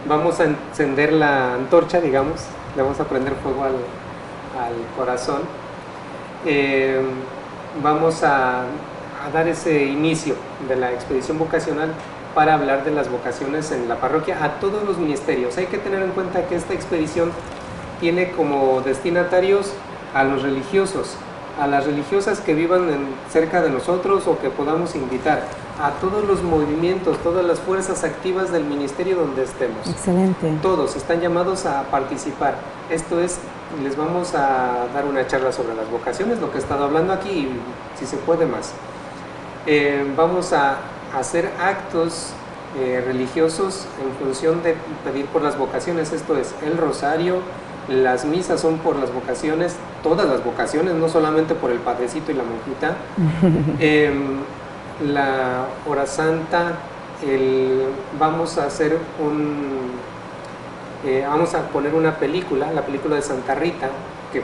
Vamos a encender la antorcha, digamos, le vamos a prender fuego al corazón. Vamos a dar ese inicio de la expedición vocacional para hablar de las vocaciones en la parroquia a todos los ministerios. Hay que tener en cuenta que esta expedición tiene como destinatarios a los religiosos, a las religiosas que vivan cerca de nosotros o que podamos invitar, a todos los movimientos, todas las fuerzas activas del ministerio donde estemos. Excelente. Todos están llamados a participar. Esto es, les vamos a dar una charla sobre las vocaciones, lo que he estado hablando aquí, y si se puede más. Vamos a hacer actos religiosos en función de pedir por las vocaciones, esto es, el rosario, las misas son por las vocaciones, todas las vocaciones, no solamente por el padrecito y la monjita. La hora santa, vamos a hacer vamos a poner una película, la película de Santa Rita, que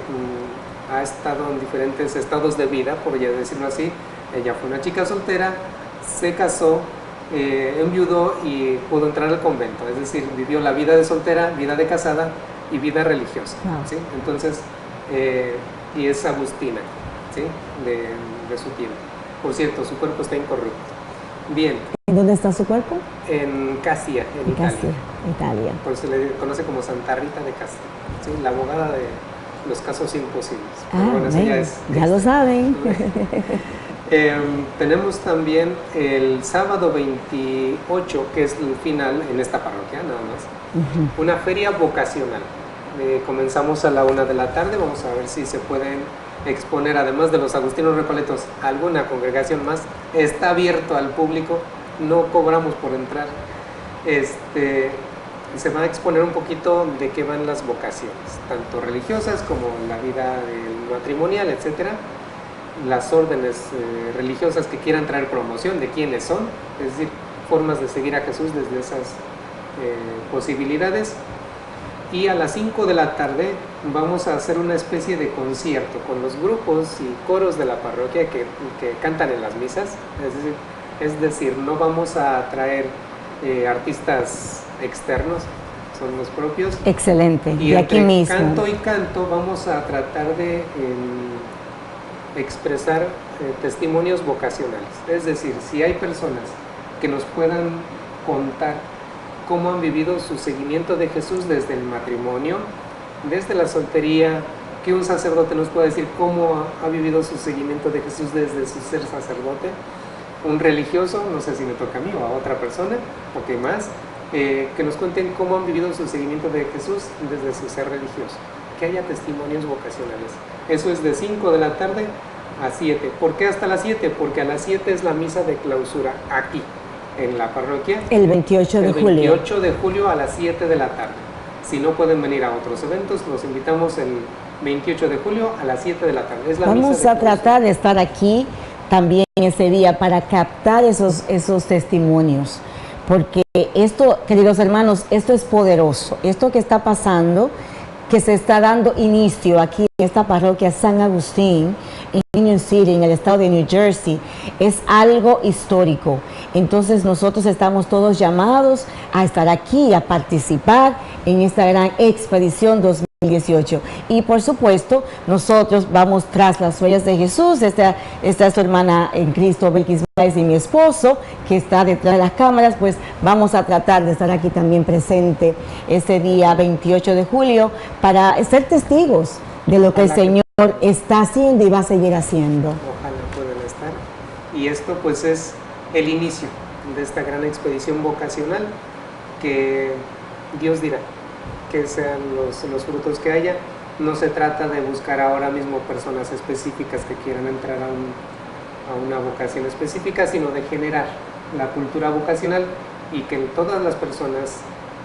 ha estado en diferentes estados de vida, por ya decirlo así. Ella fue una chica soltera, se casó, enviudó y pudo entrar al convento, es decir, vivió la vida de soltera, vida de casada y vida religiosa. Wow. ¿Sí? Entonces, y es agustina, ¿sí? de su tiempo. Por cierto, su cuerpo está incorrupto. Bien. ¿En dónde está su cuerpo? En Casia, en Italia. Casia, Italia. Por eso se le conoce como Santa Rita de Casia, ¿sí? La abogada de los casos imposibles. Ah, bueno, bueno, ya lo saben. Tenemos también el sábado 28, que es el final en esta parroquia, nada más, una feria vocacional. Comenzamos a la 1 de la tarde, vamos a ver si se pueden exponer, además de los agustinos recoletos, alguna congregación más. Está abierto al público, no cobramos por entrar. Se va a exponer un poquito de qué van las vocaciones, tanto religiosas como la vida matrimonial, etcétera. Las órdenes religiosas que quieran traer promoción de quiénes son, es decir, formas de seguir a Jesús desde esas posibilidades. Y a las 5 de la tarde vamos a hacer una especie de concierto con los grupos y coros de la parroquia que cantan en las misas, es decir, no vamos a traer artistas externos, son los propios. Excelente, y aquí mismo. Canto y canto vamos a tratar de expresar testimonios vocacionales, es decir, si hay personas que nos puedan contar cómo han vivido su seguimiento de Jesús desde el matrimonio, desde la soltería, que un sacerdote nos pueda decir cómo ha vivido su seguimiento de Jesús desde su ser sacerdote, un religioso, no sé si me toca a mí o a otra persona, o qué más, que nos cuenten cómo han vivido su seguimiento de Jesús desde su ser religioso, que haya testimonios vocacionales. Eso es de 5 de la tarde a 7. ¿Por qué hasta las 7? Porque a las 7 es la misa de clausura aquí, en la parroquia. El 28 de julio. El 28 de julio a las 7 de la tarde. Si no pueden venir a otros eventos, los invitamos el 28 de julio a las 7 de la tarde. Es la Vamos misa a tratar de estar aquí también ese día para captar esos testimonios. Porque esto, queridos hermanos, esto es poderoso. Esto que está pasando, que se está dando inicio aquí en esta parroquia San Agustín, en Union City, en el estado de New Jersey, es algo histórico. Entonces nosotros estamos todos llamados a estar aquí, a participar en esta gran expedición 2018. Y por supuesto, nosotros vamos tras las huellas de Jesús. Esta es su hermana en Cristo, Belkis Báez, y mi esposo, que está detrás de las cámaras. Pues vamos a tratar de estar aquí también presente ese día 28 de julio para ser testigos de lo que el Señor está haciendo y va a seguir haciendo. Ojalá puedan estar. Y esto pues es el inicio de esta gran expedición vocacional que Dios dirá que sean los frutos que haya. No se trata de buscar ahora mismo personas específicas que quieran entrar a una vocación específica, sino de generar la cultura vocacional y que todas las personas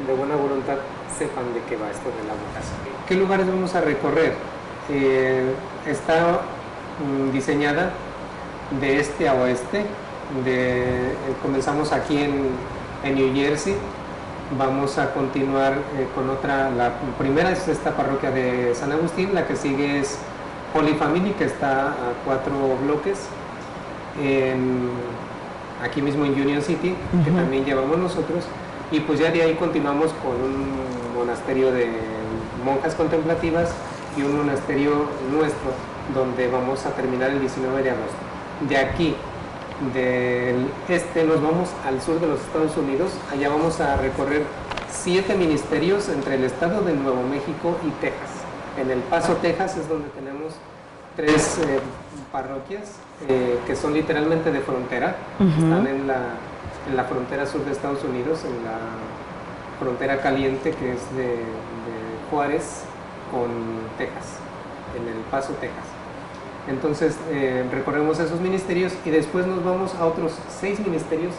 de buena voluntad sepan de qué va esto de la vocación. ¿Qué lugares vamos a recorrer? Está diseñada de este a oeste. Comenzamos aquí en New Jersey. Vamos a continuar con otra. La primera es esta parroquia de San Agustín. La que sigue es Holy Family, que está a 4 bloques aquí mismo en Union City, que también llevamos nosotros. Y pues ya de ahí continuamos con un monasterio de monjas contemplativas y un monasterio nuestro, donde vamos a terminar el 19 de agosto. De aquí, del este, nos vamos al sur de los Estados Unidos. Allá vamos a recorrer 7 ministerios entre el estado de Nuevo México y Texas. En El Paso, Texas, es donde tenemos 3 parroquias que son literalmente de frontera. Están en la frontera sur de Estados Unidos, en la frontera caliente que es de Juárez con Texas, en El Paso, Texas. Entonces recorremos esos ministerios y después nos vamos a otros 6 ministerios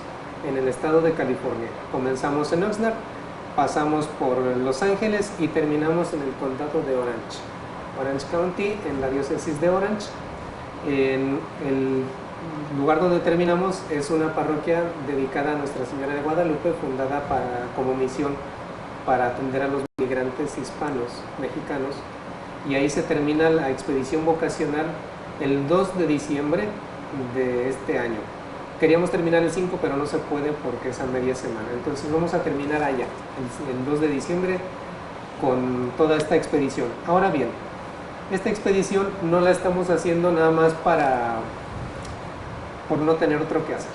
en el estado de California. Comenzamos en Oxnard, pasamos por Los Ángeles y terminamos en el condado de Orange County, en la diócesis de Orange. En el lugar donde terminamos es una parroquia dedicada a Nuestra Señora de Guadalupe, fundada como misión para atender a los migrantes hispanos, mexicanos, y ahí se termina la expedición vocacional el 2 de diciembre de este año. Queríamos terminar el 5, pero no se puede porque es a media semana. Entonces vamos a terminar allá, el 2 de diciembre, con toda esta expedición. Ahora bien, esta expedición no la estamos haciendo nada más por no tener otro que hacer.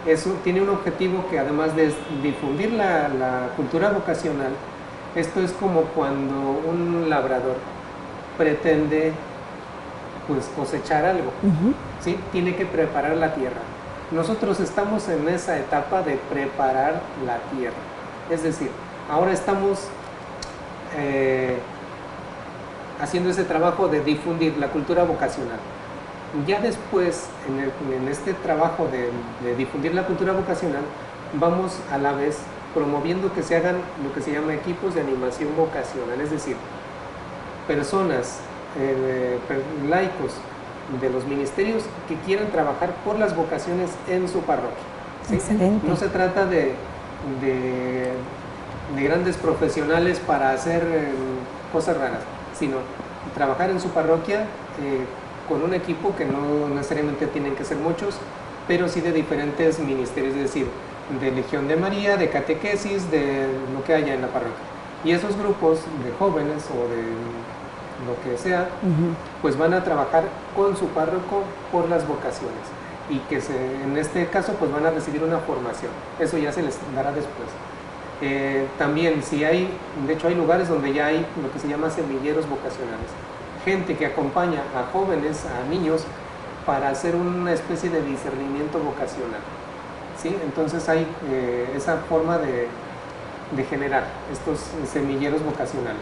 Eso tiene un objetivo que, además de difundir la cultura vocacional, esto es como cuando un labrador pretende pues cosechar algo, ¿sí? Tiene que preparar la tierra. Nosotros estamos en esa etapa de preparar la tierra, es decir, ahora estamos haciendo ese trabajo de difundir la cultura vocacional. Ya después, en este trabajo de difundir la cultura vocacional, vamos a la vez promoviendo que se hagan lo que se llama equipos de animación vocacional, es decir, personas, laicos de los ministerios que quieran trabajar por las vocaciones en su parroquia, ¿sí? Excelente. No se trata de grandes profesionales para hacer cosas raras, sino trabajar en su parroquia con un equipo que no necesariamente tienen que ser muchos, pero sí de diferentes ministerios, es decir, de Legión de María, de catequesis, de lo que haya en la parroquia. Y esos grupos de jóvenes o de lo que sea, pues van a trabajar con su párroco por las vocaciones y que en este caso pues van a recibir una formación. Eso ya se les dará después. También de hecho hay lugares donde ya hay lo que se llama semilleros vocacionales, gente que acompaña a jóvenes, a niños, para hacer una especie de discernimiento vocacional, ¿sí? Entonces hay esa forma de generar estos semilleros vocacionales.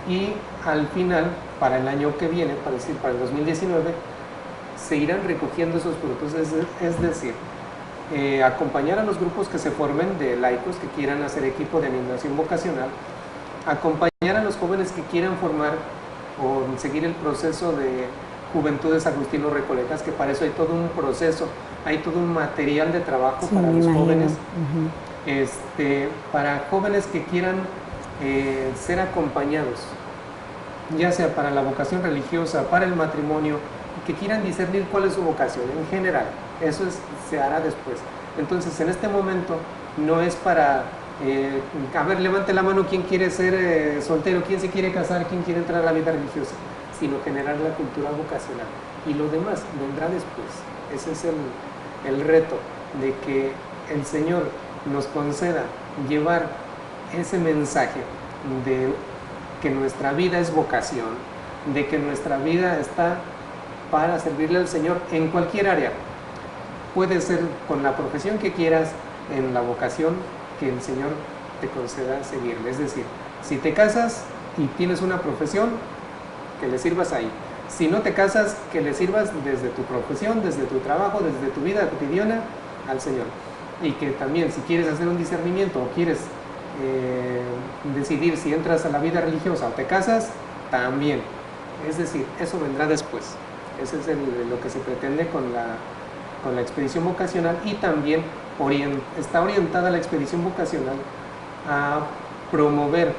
Y al final, para el año que viene, para el 2019, se irán recogiendo esos frutos, es decir, acompañar a los grupos que se formen de laicos que quieran hacer equipo de animación vocacional, acompañar a los jóvenes que quieran formar o seguir el proceso de Juventudes Agustino Recoletas, que para eso hay todo un proceso, hay todo un material de trabajo para los jóvenes, para jóvenes que quieran ser acompañados, ya sea para la vocación religiosa, para el matrimonio, que quieran discernir cuál es su vocación en general. Eso se hará después. Entonces, en este momento no es para, a ver, levante la mano quién quiere ser soltero, quién se quiere casar, quién quiere entrar a la vida religiosa, sino generar la cultura vocacional. Y lo demás vendrá después. Ese es el reto, de que el Señor nos conceda llevar ese mensaje de que nuestra vida es vocación, de que nuestra vida está para servirle al Señor en cualquier área. Puede ser con la profesión que quieras, en la vocación que el Señor te conceda seguirle. Es decir, si te casas y tienes una profesión, que le sirvas ahí. Si no te casas, que le sirvas desde tu profesión, desde tu trabajo, desde tu vida cotidiana al Señor. Y que también, si quieres hacer un discernimiento o quieres decidir si entras a la vida religiosa o te casas, también. Es decir, eso vendrá después. Ese es lo que se pretende con la expedición vocacional, y también está orientada la expedición vocacional a promover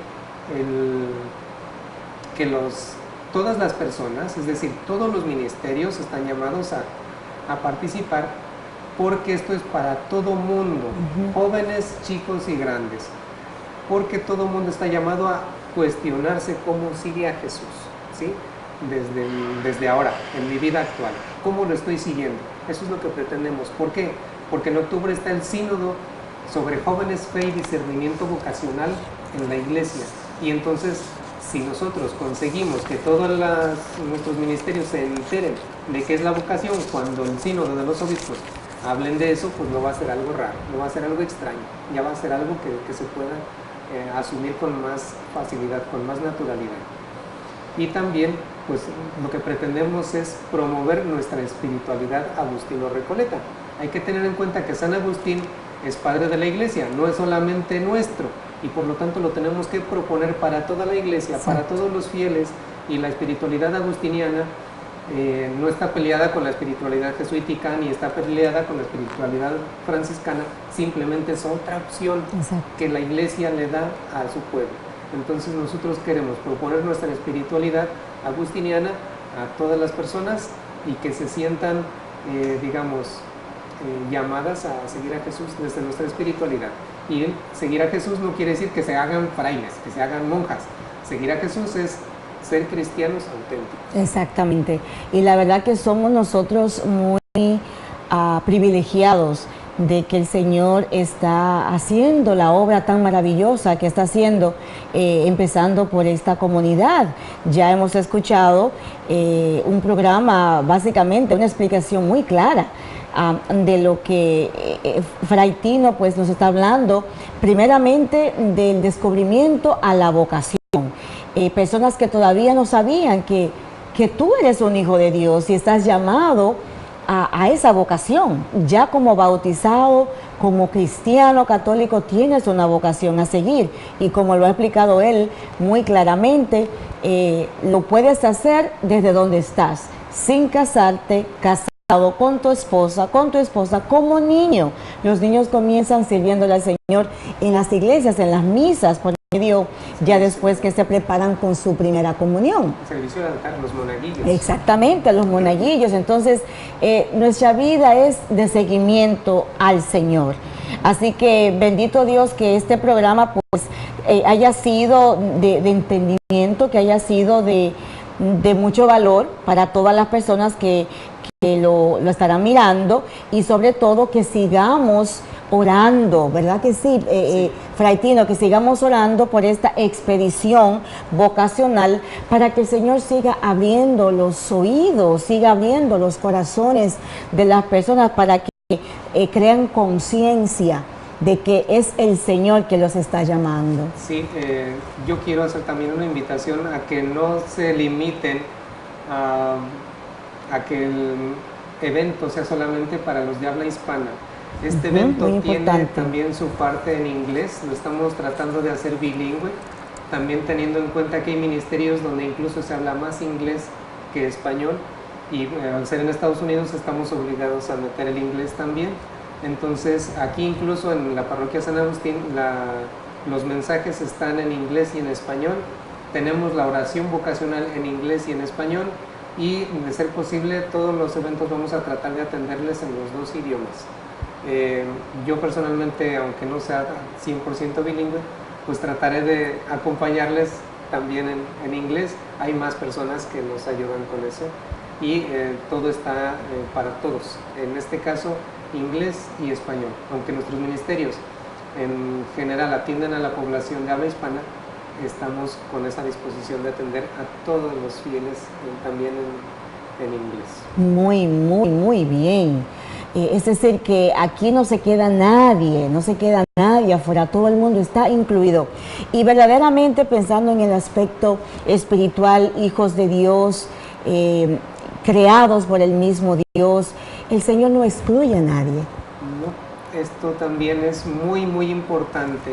que todas las personas, es decir, todos los ministerios están llamados a participar, porque esto es para todo mundo, jóvenes, chicos y grandes, porque todo mundo está llamado a cuestionarse cómo sigue a Jesús, ¿sí? Desde ahora, en mi vida actual, ¿cómo lo estoy siguiendo? Eso es lo que pretendemos. ¿Por qué? Porque en octubre está el sínodo sobre jóvenes, fe y discernimiento vocacional en la iglesia, y entonces si nosotros conseguimos que todos nuestros ministerios se enteren de qué es la vocación, cuando el sínodo de los obispos hablen de eso, pues no va a ser algo raro, no va a ser algo extraño, ya va a ser algo que se pueda asumir con más facilidad, con más naturalidad. Y también, pues lo que pretendemos es promover nuestra espiritualidad agustino-recoleta. Hay que tener en cuenta que San Agustín es padre de la Iglesia, no es solamente nuestro, y por lo tanto lo tenemos que proponer para toda la Iglesia, para todos los fieles, y la espiritualidad agustiniana no está peleada con la espiritualidad jesuítica ni está peleada con la espiritualidad franciscana, simplemente es otra opción que la Iglesia le da a su pueblo. Entonces nosotros queremos proponer nuestra espiritualidad agustiniana a todas las personas y que se sientan, llamadas a seguir a Jesús desde nuestra espiritualidad. Y seguir a Jesús no quiere decir que se hagan frailes, que se hagan monjas. Seguir a Jesús es ser cristianos auténticos. Exactamente. Y la verdad que somos nosotros muy privilegiados de que el Señor está haciendo la obra tan maravillosa que está haciendo, empezando por esta comunidad. Ya hemos escuchado un programa, básicamente una explicación muy clara de lo que Fray Tino pues nos está hablando, primeramente del descubrimiento a la vocación. Personas que todavía no sabían que tú eres un hijo de Dios y estás llamado a esa vocación. Ya como bautizado, como cristiano católico, tienes una vocación a seguir, y como lo ha explicado él muy claramente, lo puedes hacer desde donde estás, sin casarte, casado con tu esposa, como niño. Los niños comienzan sirviéndole al Señor en las iglesias, en las misas, por medio, ya después que se preparan con su primera comunión. Servicio de altar, los monaguillos. Exactamente, los monaguillos. Entonces, nuestra vida es de seguimiento al Señor. Así que bendito Dios que este programa pues haya sido de entendimiento, que haya sido de mucho valor para todas las personas que lo estarán mirando, y sobre todo que sigamos orando, ¿verdad que sí, Fray Tino? Que sigamos orando por esta expedición vocacional, para que el Señor siga abriendo los oídos, siga abriendo los corazones de las personas, para que crean conciencia de que es el Señor que los está llamando. Sí, yo quiero hacer también una invitación a que no se limiten a que el evento sea solamente para los de habla hispana. Este evento tiene también su parte en inglés, lo estamos tratando de hacer bilingüe, también teniendo en cuenta que hay ministerios donde incluso se habla más inglés que español, y al ser en Estados Unidos estamos obligados a meter el inglés también. Entonces aquí incluso en la parroquia San Agustín los mensajes están en inglés y en español. Tenemos la oración vocacional en inglés y en español, y de ser posible todos los eventos vamos a tratar de atenderles en los dos idiomas. Yo personalmente, aunque no sea 100% bilingüe, pues trataré de acompañarles también en inglés. Hay más personas que nos ayudan con eso, y todo está para todos. En este caso, inglés y español. Aunque nuestros ministerios en general atienden a la población de habla hispana, estamos con esa disposición de atender a todos los fieles también en inglés. Muy bien. Es decir, que aquí no se queda nadie afuera, todo el mundo está incluido. Y verdaderamente, pensando en el aspecto espiritual, hijos de Dios, creados por el mismo Dios, el Señor no excluye a nadie. No, esto también es muy importante.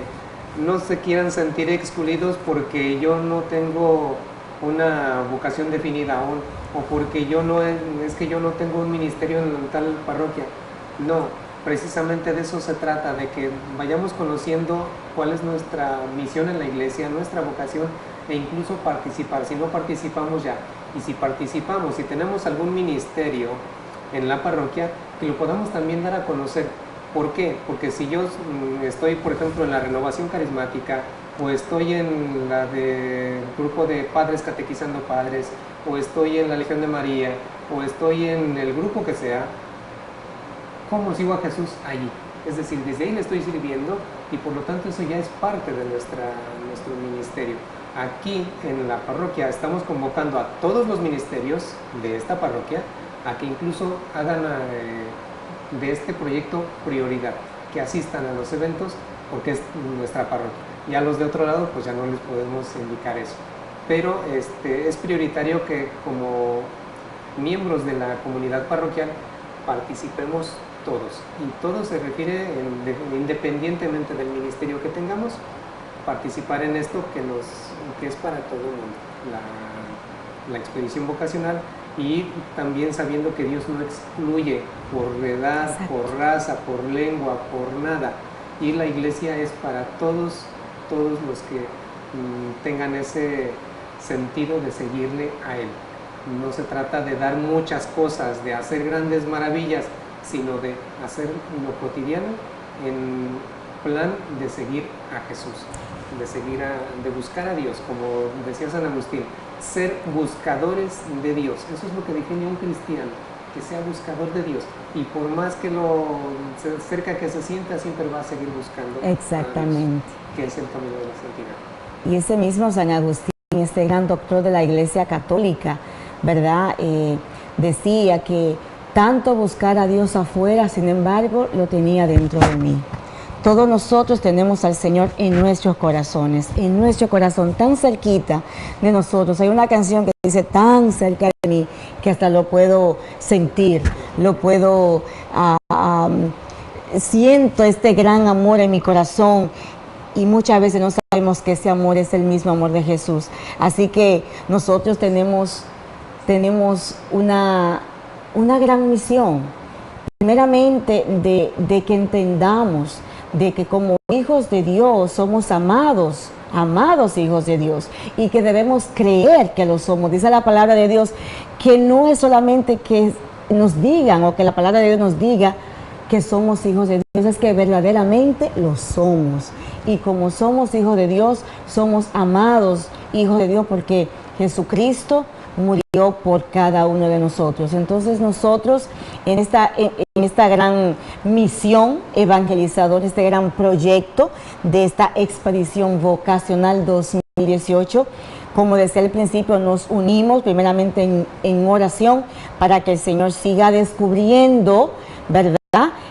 No se quieran sentir excluidos porque yo no tengo una vocación definida aún, o porque yo no tengo un ministerio en tal parroquia. No, precisamente de eso se trata, de que vayamos conociendo cuál es nuestra misión en la iglesia, nuestra vocación, e incluso participar. Si no participamos ya, y si participamos, si tenemos algún ministerio en la parroquia, que lo podamos también dar a conocer. ¿Por qué? Porque si yo estoy, por ejemplo, en la renovación carismática, o estoy en la del grupo de padres catequizando padres, o estoy en la Legión de María, o estoy en el grupo que sea, ¿cómo sigo a Jesús allí? Es decir, desde ahí le estoy sirviendo, y por lo tanto eso ya es parte de nuestro ministerio. aquí en la parroquia estamos convocando a todos los ministerios de esta parroquia a que incluso hagan de este proyecto prioridad, que asistan a los eventos porque es nuestra parroquia. Y a los de otro lado pues ya no les podemos indicar eso. Pero es prioritario que como miembros de la comunidad parroquial participemos todos. Y todo se refiere, independientemente del ministerio que tengamos, participar en esto que es para todo el mundo, la expedición vocacional, y también sabiendo que Dios no excluye por edad, exacto, por raza, por lengua, por nada. Y la iglesia es para todos los que tengan ese sentido de seguirle a Él. No se trata de dar muchas cosas, de hacer grandes maravillas, sino de hacer lo cotidiano en plan de seguir a Jesús, de buscar a Dios, como decía San Agustín, ser buscadores de Dios. Eso es lo que define a un cristiano, que sea buscador de Dios, y por más que cerca que se sienta, siempre va a seguir buscando. Exactamente. A Dios, que es el camino de la santidad. Y ese mismo San Agustín, este gran doctor de la Iglesia Católica, ¿verdad? Decía que tanto buscar a Dios afuera, sin embargo, lo tenía dentro de mí. Todos nosotros tenemos al Señor en nuestros corazones, en nuestro corazón, tan cerquita de nosotros. Hay una canción que dice tan cerca de mí que hasta lo puedo sentir, lo puedo, siento este gran amor en mi corazón, y muchas veces no sabemos que ese amor es el mismo amor de Jesús. Así que nosotros tenemos una gran misión, primeramente de que entendamos de que como hijos de Dios somos amados hijos de Dios, y que debemos creer que lo somos. Dice la palabra de Dios que no es solamente que nos digan o que la palabra de Dios nos diga que somos hijos de Dios, es que verdaderamente lo somos. Y como somos hijos de Dios, somos amados hijos de Dios porque Jesucristo murió por cada uno de nosotros. Entonces nosotros en esta gran misión evangelizadora, este gran proyecto de esta expedición vocacional 2018, como decía al principio, nos unimos primeramente en oración para que el Señor siga descubriendo, ¿verdad?,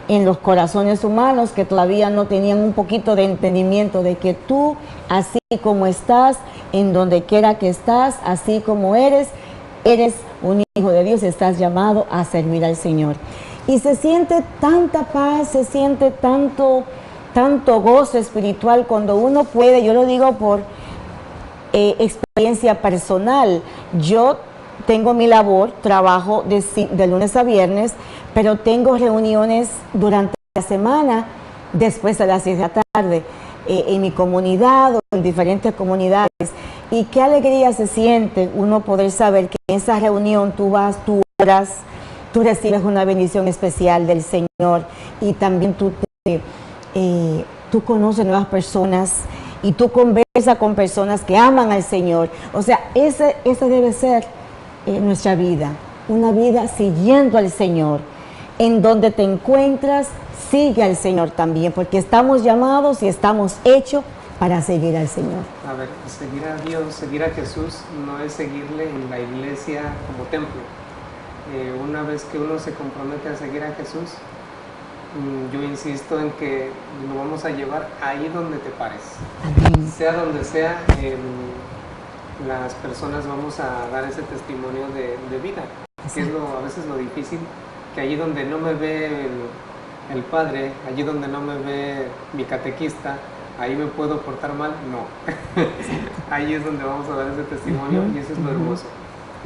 en los corazones humanos que todavía no tenían un poquito de entendimiento de que tú, así como estás, en donde quiera que estás, así como eres un hijo de Dios, estás llamado a servir al Señor. Y se siente tanta paz, se siente tanto gozo espiritual cuando uno puede. Yo lo digo por experiencia personal. Yo tengo mi labor, trabajo de lunes a viernes, pero tengo reuniones durante la semana después de las 6 de la tarde en mi comunidad o en diferentes comunidades. Y qué alegría se siente uno poder saber que en esa reunión tú vas, tú oras, tú recibes una bendición especial del Señor, y también tú conoces nuevas personas y tú conversas con personas que aman al Señor. O sea, esa debe ser nuestra vida, una vida siguiendo al Señor. En donde te encuentras, sigue al Señor también, porque estamos llamados y estamos hechos para seguir al Señor. A ver, seguir a Dios, seguir a Jesús, no es seguirle en la iglesia como templo. Una vez que uno se compromete a seguir a Jesús, yo insisto en que lo vamos a llevar ahí donde te pares. Amén. Sea donde sea, las personas vamos a dar ese testimonio de vida, que es a veces lo difícil, que allí donde no me ve el padre, allí donde no me ve mi catequista, ahí me puedo portar mal. No. Ahí es donde vamos a dar ese testimonio, y eso es lo hermoso,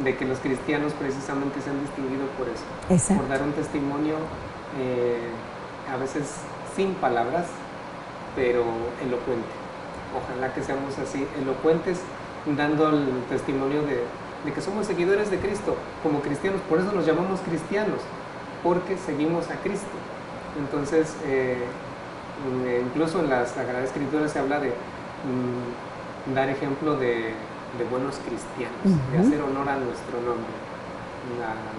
de que los cristianos precisamente se han distinguido por eso. Exacto. Por dar un testimonio a veces sin palabras, pero elocuente. Ojalá que seamos así, elocuentes, dando el testimonio de que somos seguidores de Cristo como cristianos. Por eso nos llamamos cristianos, porque seguimos a Cristo. Entonces, incluso en la Sagrada Escritura se habla de dar ejemplo de buenos cristianos, de hacer honor a nuestro nombre,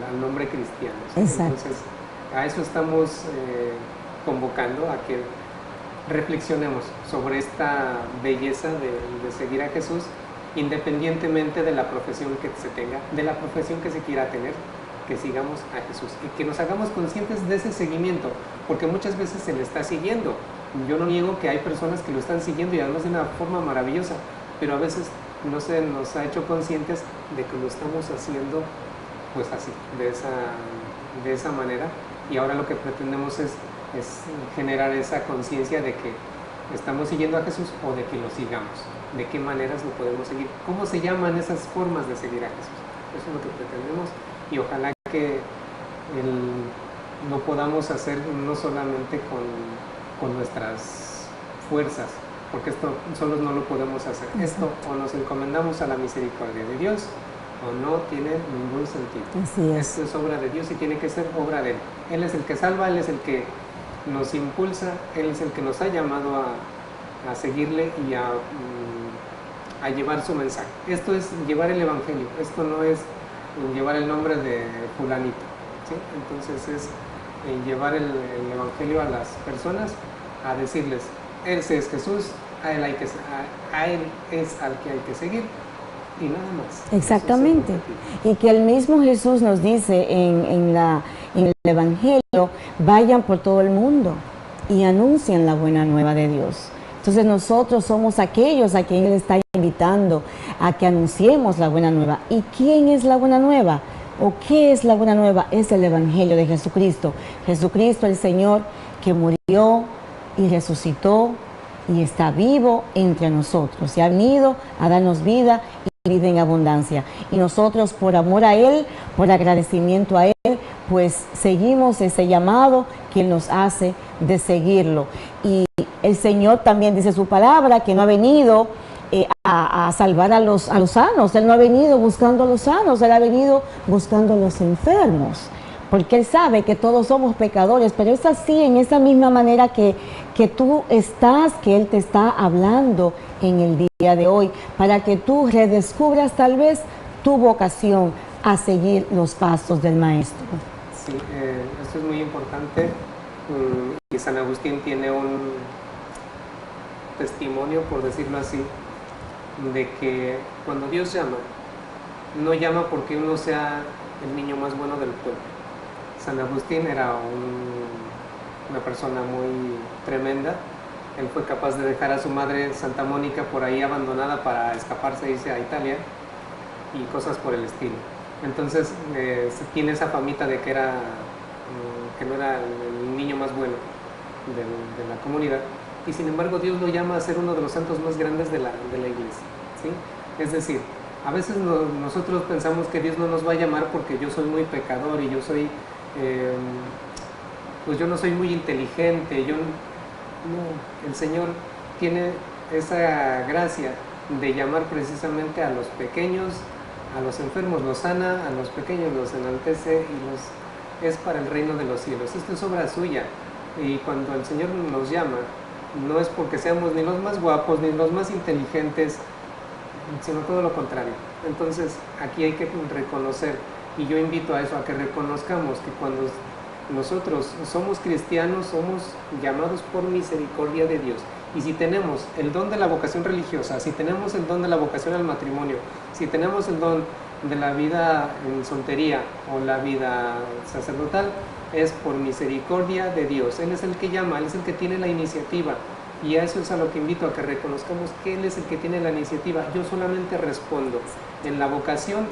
al nombre cristiano. Entonces, a eso estamos convocando, a que reflexionemos sobre esta belleza de seguir a Jesús, independientemente de la profesión que se tenga, de la profesión que se quiera tener, que sigamos a Jesús y que nos hagamos conscientes de ese seguimiento, porque muchas veces se le está siguiendo. Yo no niego que hay personas que lo están siguiendo y además de una forma maravillosa, pero a veces no se nos ha hecho conscientes de que lo estamos haciendo pues así, de esa manera, y ahora lo que pretendemos es generar esa conciencia de que estamos siguiendo a Jesús o de que lo sigamos, de qué maneras lo podemos seguir, cómo se llaman esas formas de seguir a Jesús. Eso es lo que pretendemos y ojalá que lo podamos hacer no solamente con nuestras fuerzas, porque esto solos no lo podemos hacer. Esto o nos encomendamos a la misericordia de Dios o no tiene ningún sentido. Así es. Esto es obra de Dios y tiene que ser obra de Él. Él es el que salva, Él es el que nos impulsa, Él es el que nos ha llamado a seguirle y a llevar su mensaje. Esto es llevar el Evangelio, esto no es llevar el nombre de fulanito, ¿sí? Entonces es llevar el Evangelio a las personas, a decirles, ese es Jesús, a él es al que hay que seguir y nada más. Exactamente. Y que el mismo Jesús nos dice en el Evangelio, vayan por todo el mundo y anuncien la buena nueva de Dios. Entonces nosotros somos aquellos a quien Él está invitando a que anunciemos la buena nueva. ¿Y quién es la buena nueva? ¿O qué es la buena nueva? Es el Evangelio de Jesucristo. Jesucristo el Señor que murió y resucitó y está vivo entre nosotros. Y ha venido a darnos vida y vida en abundancia. Y nosotros por amor a Él, por agradecimiento a Él, pues seguimos ese llamado que Él nos hace de seguirlo. Y el Señor también dice su palabra que no ha venido a salvar a los sanos. Él no ha venido buscando a los sanos, Él ha venido buscando a los enfermos. Porque Él sabe que todos somos pecadores, pero es así, en esa misma manera que tú estás, que Él te está hablando en el día de hoy, para que tú redescubras tal vez tu vocación a seguir los pasos del Maestro. Sí, esto es muy importante. Y San Agustín tiene un testimonio, por decirlo así, de que cuando Dios llama, no llama porque uno sea el niño más bueno del pueblo. San Agustín era una persona muy tremenda. Él fue capaz de dejar a su madre Santa Mónica por ahí abandonada para escaparse e irse a Italia y cosas por el estilo. Entonces tiene esa famita de que no era el niño más bueno de la comunidad, y sin embargo Dios lo llama a ser uno de los santos más grandes de la iglesia, ¿sí? Es decir, a veces nosotros pensamos que Dios no nos va a llamar porque yo soy muy pecador y yo soy pues yo no soy muy inteligente, no, el Señor tiene esa gracia de llamar precisamente a los pequeños, a los enfermos los sana, a los pequeños los enaltece y es para el reino de los cielos. Esto es obra suya, y cuando el Señor nos llama, no es porque seamos ni los más guapos ni los más inteligentes, sino todo lo contrario. Entonces aquí hay que reconocer, y yo invito a eso, a que reconozcamos que cuando nosotros somos cristianos, somos llamados por misericordia de Dios. Y si tenemos el don de la vocación religiosa, si tenemos el don de la vocación al matrimonio, si tenemos el don de la vida en soltería o la vida sacerdotal, es por misericordia de Dios. Él es el que llama, Él es el que tiene la iniciativa, y a eso es a lo que invito, a que reconozcamos que Él es el que tiene la iniciativa. Yo solamente respondo. En la vocación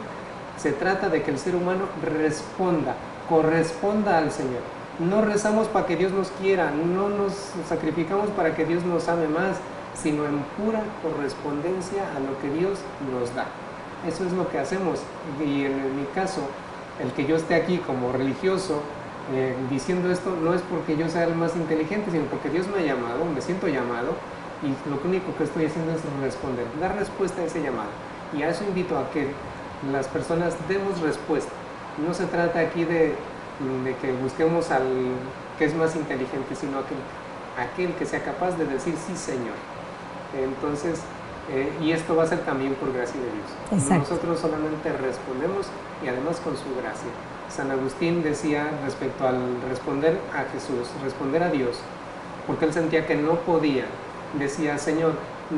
se trata de que el ser humano responda, corresponda al Señor. No rezamos para que Dios nos quiera, no nos sacrificamos para que Dios nos ame más, sino en pura correspondencia a lo que Dios nos da. Eso es lo que hacemos. Y en mi caso, el que yo esté aquí como religioso diciendo esto, no es porque yo sea el más inteligente, sino porque Dios me ha llamado, me siento llamado, y lo único que estoy haciendo es responder, dar respuesta a ese llamado. Y a eso invito a que las personas demos respuesta. No se trata aquí de que busquemos al que es más inteligente, sino aquel que sea capaz de decir sí, Señor. Entonces, y esto va a ser también por gracia de Dios. Exacto. Nosotros solamente respondemos, y además con su gracia. San Agustín decía respecto al responder a Jesús, responder a Dios, porque él sentía que no podía. Decía, Señor,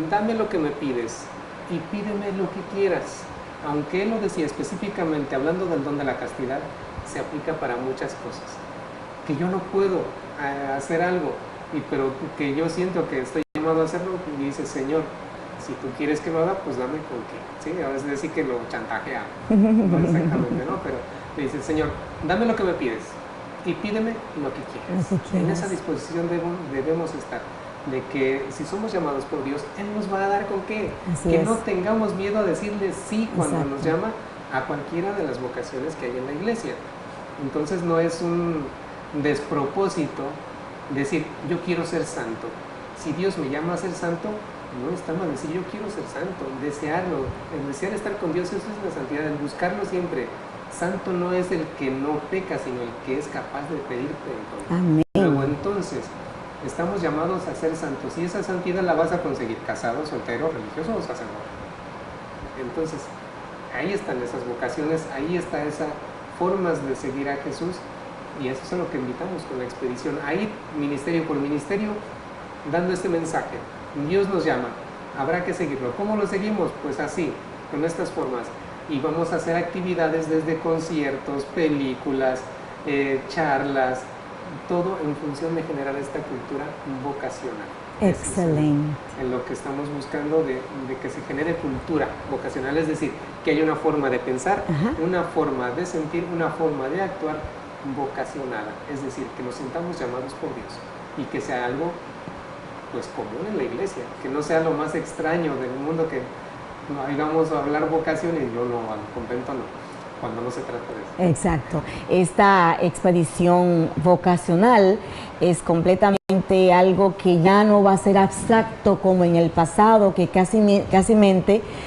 dame lo que me pides, y pídeme lo que quieras. Aunque él lo decía específicamente, hablando del don de la castidad, se aplica para muchas cosas. Que yo no puedo hacer algo, pero que yo siento que estoy llamado a hacerlo, y dice, Señor, si tú quieres que lo haga, pues dame con qué. ¿Sí? A veces decir que lo chantajea, no exactamente, ¿no? Pero le dice, Señor, dame lo que me pides y pídeme lo que quieras. En esa disposición debemos estar, de que si somos llamados por Dios, Él nos va a dar con qué. No tengamos miedo a decirle sí cuando nos llama a cualquiera de las vocaciones que hay en la iglesia. Entonces no es un despropósito decir, yo quiero ser santo. Si Dios me llama a ser santo, no está mal decir, yo quiero ser santo, desearlo, el desear estar con Dios, eso es la santidad, el buscarlo siempre. Santo no es el que no peca, sino el que es capaz de pedir perdón. Amén. Luego entonces, estamos llamados a ser santos, y esa santidad la vas a conseguir casado, soltero, religioso o sacerdote. Entonces, ahí están esas vocaciones, ahí está esas formas de seguir a Jesús, y eso es a lo que invitamos con la expedición, ahí ministerio por ministerio, dando este mensaje. Dios nos llama, habrá que seguirlo. ¿Cómo lo seguimos? Pues así, con estas formas. Y vamos a hacer actividades desde conciertos, películas, charlas, todo en función de generar esta cultura vocacional. Excelente. En lo que estamos buscando de que se genere cultura vocacional, es decir, que haya una forma de pensar, una forma de sentir, una forma de actuar vocacionada. Es decir, que nos sintamos llamados por Dios y que sea algo pues común en la iglesia, que no sea lo más extraño del mundo, que no vamos a hablar vocación y yo no, al convento no, cuando no se trata de eso. Exacto. Esta expedición vocacional es completamente algo que ya no va a ser abstracto como en el pasado, que casi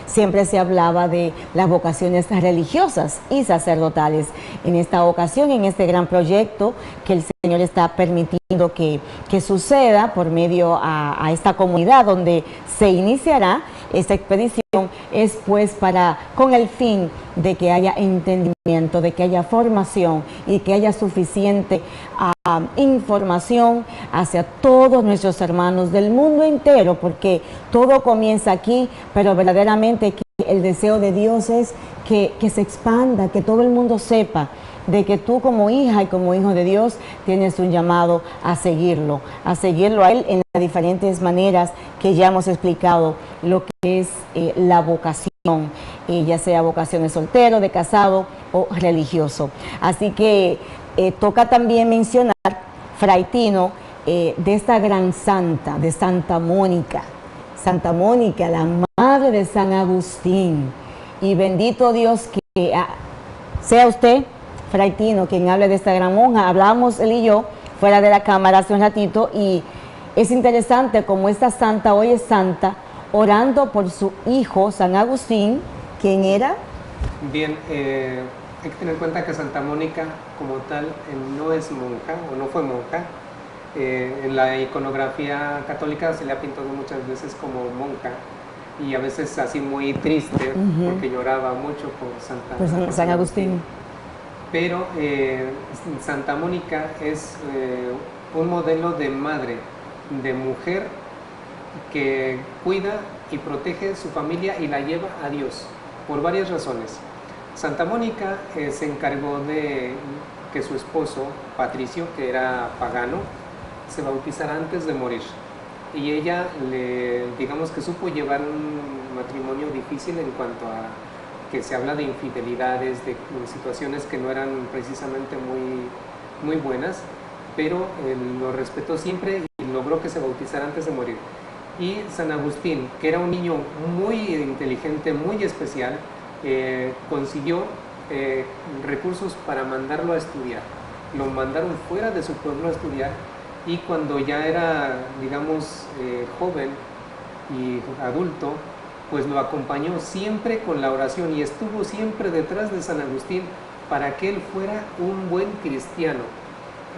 siempre se hablaba de las vocaciones religiosas y sacerdotales. En esta ocasión, en este gran proyecto que el Señor está permitiendo que suceda por medio a esta comunidad donde se iniciará esta expedición, es pues con el fin de que haya entendimiento, de que haya formación y que haya suficiente información hacia todos nuestros hermanos del mundo entero, porque todo comienza aquí, pero verdaderamente el deseo de Dios es que se expanda, que todo el mundo sepa de que tú como hija y como hijo de Dios tienes un llamado a seguirlo a Él en las diferentes maneras que ya hemos explicado lo que es la vocación, ya sea vocación de soltero, de casado o religioso. Así que toca también mencionar, Fray Tino, de esta gran santa, de Santa Mónica, la madre de San Agustín. Y bendito Dios que sea usted, Fray Tino, quien hable de esta gran monja. Hablábamos él y yo fuera de la cámara hace un ratito, y es interesante como esta santa hoy es santa, orando por su hijo San Agustín. ¿Quién era? Bien, hay que tener en cuenta que Santa Mónica como tal no es monja, o no fue monja. En la iconografía católica se le ha pintado muchas veces como monja, y a veces así muy triste, porque lloraba mucho por San Agustín. Pero Santa Mónica es un modelo de madre, de mujer que cuida y protege su familia y la lleva a Dios por varias razones. Santa Mónica se encargó de que su esposo, Patricio, que era pagano, se bautizara antes de morir. Y ella, digamos que supo llevar un matrimonio difícil en cuanto a que se habla de infidelidades, de situaciones que no eran precisamente muy buenas, pero lo respetó siempre y logró que se bautizara antes de morir. Y San Agustín, que era un niño muy inteligente, muy especial, consiguió recursos para mandarlo a estudiar. Lo mandaron fuera de su pueblo a estudiar, y cuando ya era, digamos, joven y adulto, pues lo acompañó siempre con la oración y estuvo siempre detrás de San Agustín para que él fuera un buen cristiano.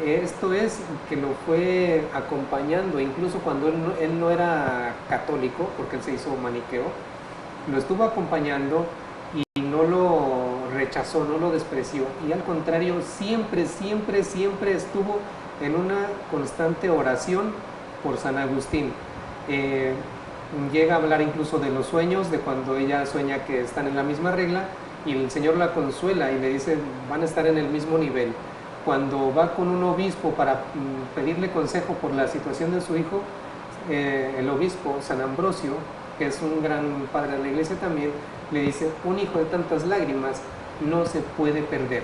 Esto es, que lo fue acompañando, incluso cuando él no era católico, porque él se hizo maniqueo, lo estuvo acompañando y no lo rechazó, no lo despreció, y al contrario, siempre estuvo en una constante oración por San Agustín. llega a hablar incluso de los sueños, de cuando ella sueña que están en la misma regla, y el Señor la consuela y le dice, van a estar en el mismo nivel. Cuando va con un obispo para pedirle consejo por la situación de su hijo, el obispo San Ambrosio, que es un gran padre de la iglesia también, le dice, un hijo de tantas lágrimas no se puede perder.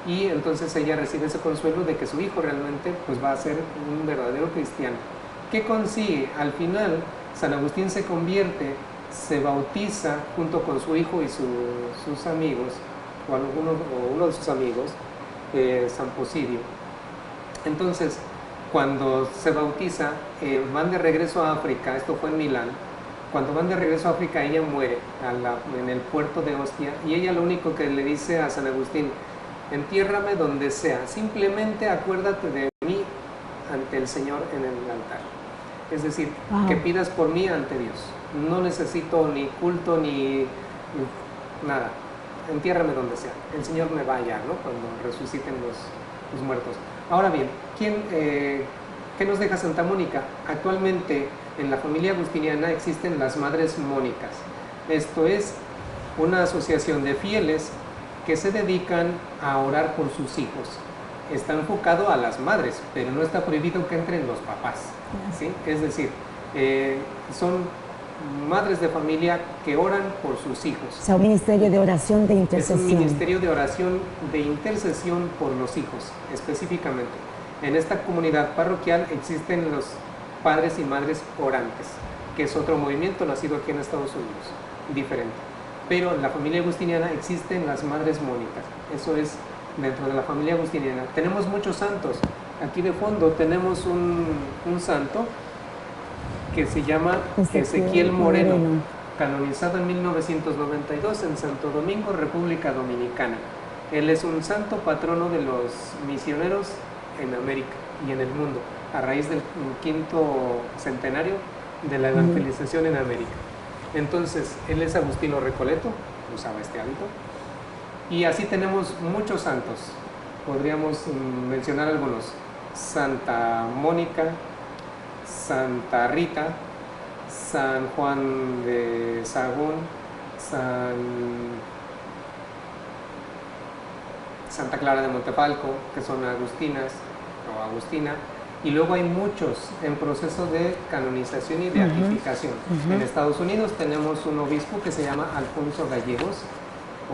Y entonces ella recibe ese consuelo de que su hijo realmente pues, va a ser un verdadero cristiano. ¿Qué consigue? Al final, San Agustín se convierte, se bautiza junto con su hijo y sus amigos, o uno de sus amigos, San Posidio. Entonces, cuando se bautiza, van de regreso a África, esto fue en Milán. Cuando van de regreso a África, ella muere en el puerto de Ostia, y ella lo único que le dice a San Agustín, entiérrame donde sea, simplemente acuérdate de mí ante el Señor en el altar. Es decir, que pidas por mí ante Dios. No necesito ni culto ni nada. Entiérrame donde sea. El Señor me vaya, ¿no? Cuando resuciten los muertos. Ahora bien, ¿qué nos deja Santa Mónica? Actualmente en la familia agustiniana existen las Madres Mónicas. Esto es una asociación de fieles que se dedican a orar por sus hijos. Está enfocado a las madres, pero no está prohibido que entren los papás, ¿sí? Es decir, son madres de familia que oran por sus hijos. O sea, un ministerio de oración de intercesión. Es un ministerio de oración de intercesión por los hijos, específicamente. En esta comunidad parroquial existen los padres y madres orantes, que es otro movimiento nacido aquí en Estados Unidos, diferente. Pero en la familia agustiniana existen las Madres Mónicas, eso es dentro de la familia agustiniana. Tenemos muchos santos. Aquí de fondo tenemos un santo que se llama Ezequiel Moreno, canonizado en 1992 en Santo Domingo, República Dominicana. Él es un santo patrono de los misioneros en América y en el mundo, a raíz del 5º centenario de la evangelización en América. Entonces, él es Agustino Recoleto, usaba este hábito. Y así tenemos muchos santos. Podríamos mencionar algunos. Santa Mónica, Santa Rita, San Juan de Sahagún, Santa Clara de Montefalco, que son agustinas o agustina. Y luego hay muchos en proceso de canonización y beatificación. En Estados Unidos tenemos un obispo que se llama Alfonso Gallegos,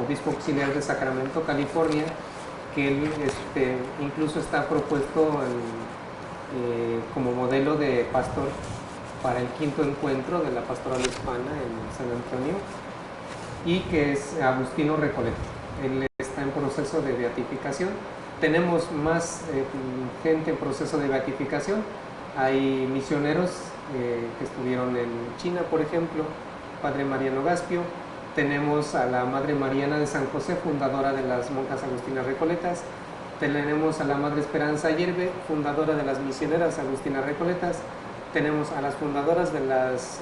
obispo auxiliar de Sacramento, California, que él incluso está propuesto como modelo de pastor para el 5º encuentro de la pastoral hispana en San Antonio, y que es Agustino Recoleto. Él está en proceso de beatificación. Tenemos más gente en proceso de beatificación. Hay misioneros que estuvieron en China, por ejemplo, Padre Mariano Gaspio. Tenemos a la Madre Mariana de San José, fundadora de las monjas agustinas recoletas. Tenemos a la Madre Esperanza Yerbe, fundadora de las misioneras agustinas recoletas. Tenemos a las fundadoras de las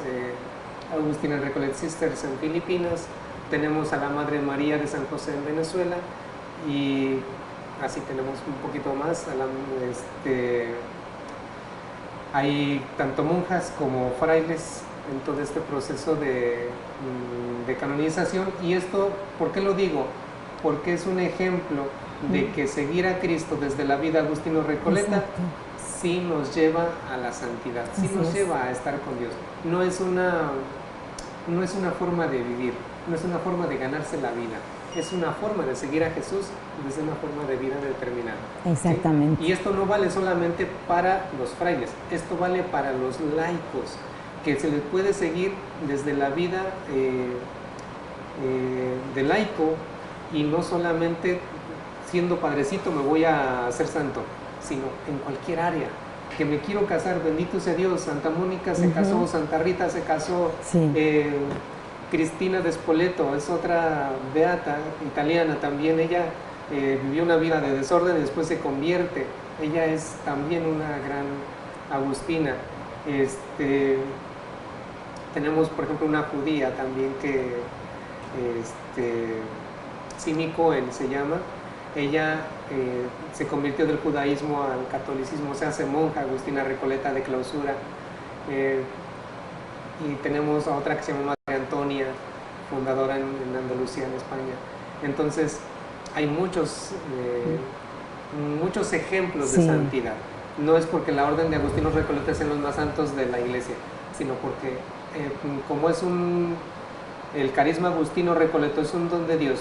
Agustinas Recolet Sisters en Filipinas. Tenemos a la Madre María de San José en Venezuela. Y así tenemos un poquito más. Hay tanto monjas como frailes en todo este proceso de canonización. Y esto, ¿por qué lo digo? Porque es un ejemplo de que seguir a Cristo desde la vida Agustino Recoleta sí nos lleva a la santidad, sí nos lleva a estar con Dios. No es una forma de vivir, no es una forma de ganarse la vida, es una forma de seguir a Jesús desde una forma de vida determinada. Exactamente. ¿Sí? Y esto no vale solamente para los frailes, esto vale para los laicos, que se les puede seguir desde la vida de laico, y no solamente siendo padrecito me voy a hacer santo, sino en cualquier área. Que me quiero casar, bendito sea Dios, Santa Mónica se casó, Santa Rita se casó, Cristina de Spoleto es otra beata italiana también. Ella vivió una vida de desorden y después se convierte. Ella es también una gran agustina. Tenemos, por ejemplo, una judía también que Simi Cohen se llama. Ella se convirtió del judaísmo al catolicismo, se hace monja, Agustina Recoleta de clausura. y tenemos a otra que se llama María Antonia, fundadora en Andalucía, en España. Entonces hay muchos ejemplos de santidad. No es porque la orden de agustinos recoletos sean los más santos de la iglesia, sino porque como es el carisma agustino recoleto es un don de Dios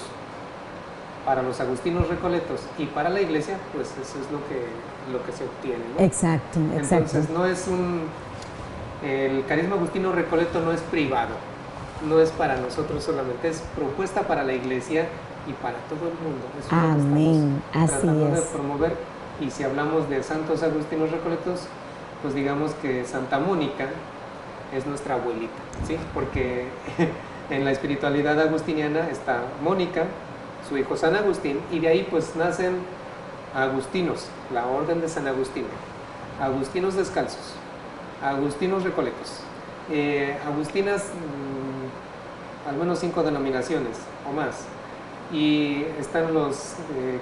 para los agustinos recoletos y para la iglesia, pues eso es lo que se obtiene, ¿no? Exacto, exacto. Entonces no es el carisma agustino recoleto no es privado, no es para nosotros solamente, es propuesta para la iglesia y para todo el mundo. Eso amén, es lo que estamos tratando así de promover. Y si hablamos de santos agustinos recoletos, pues digamos que Santa Mónica es nuestra abuelita, ¿sí? Porque en la espiritualidad agustiniana está Mónica, su hijo San Agustín, y de ahí pues nacen agustinos, la orden de San Agustín, agustinos descalzos, agustinos recoletos, agustinas, al menos 5 denominaciones o más, y están los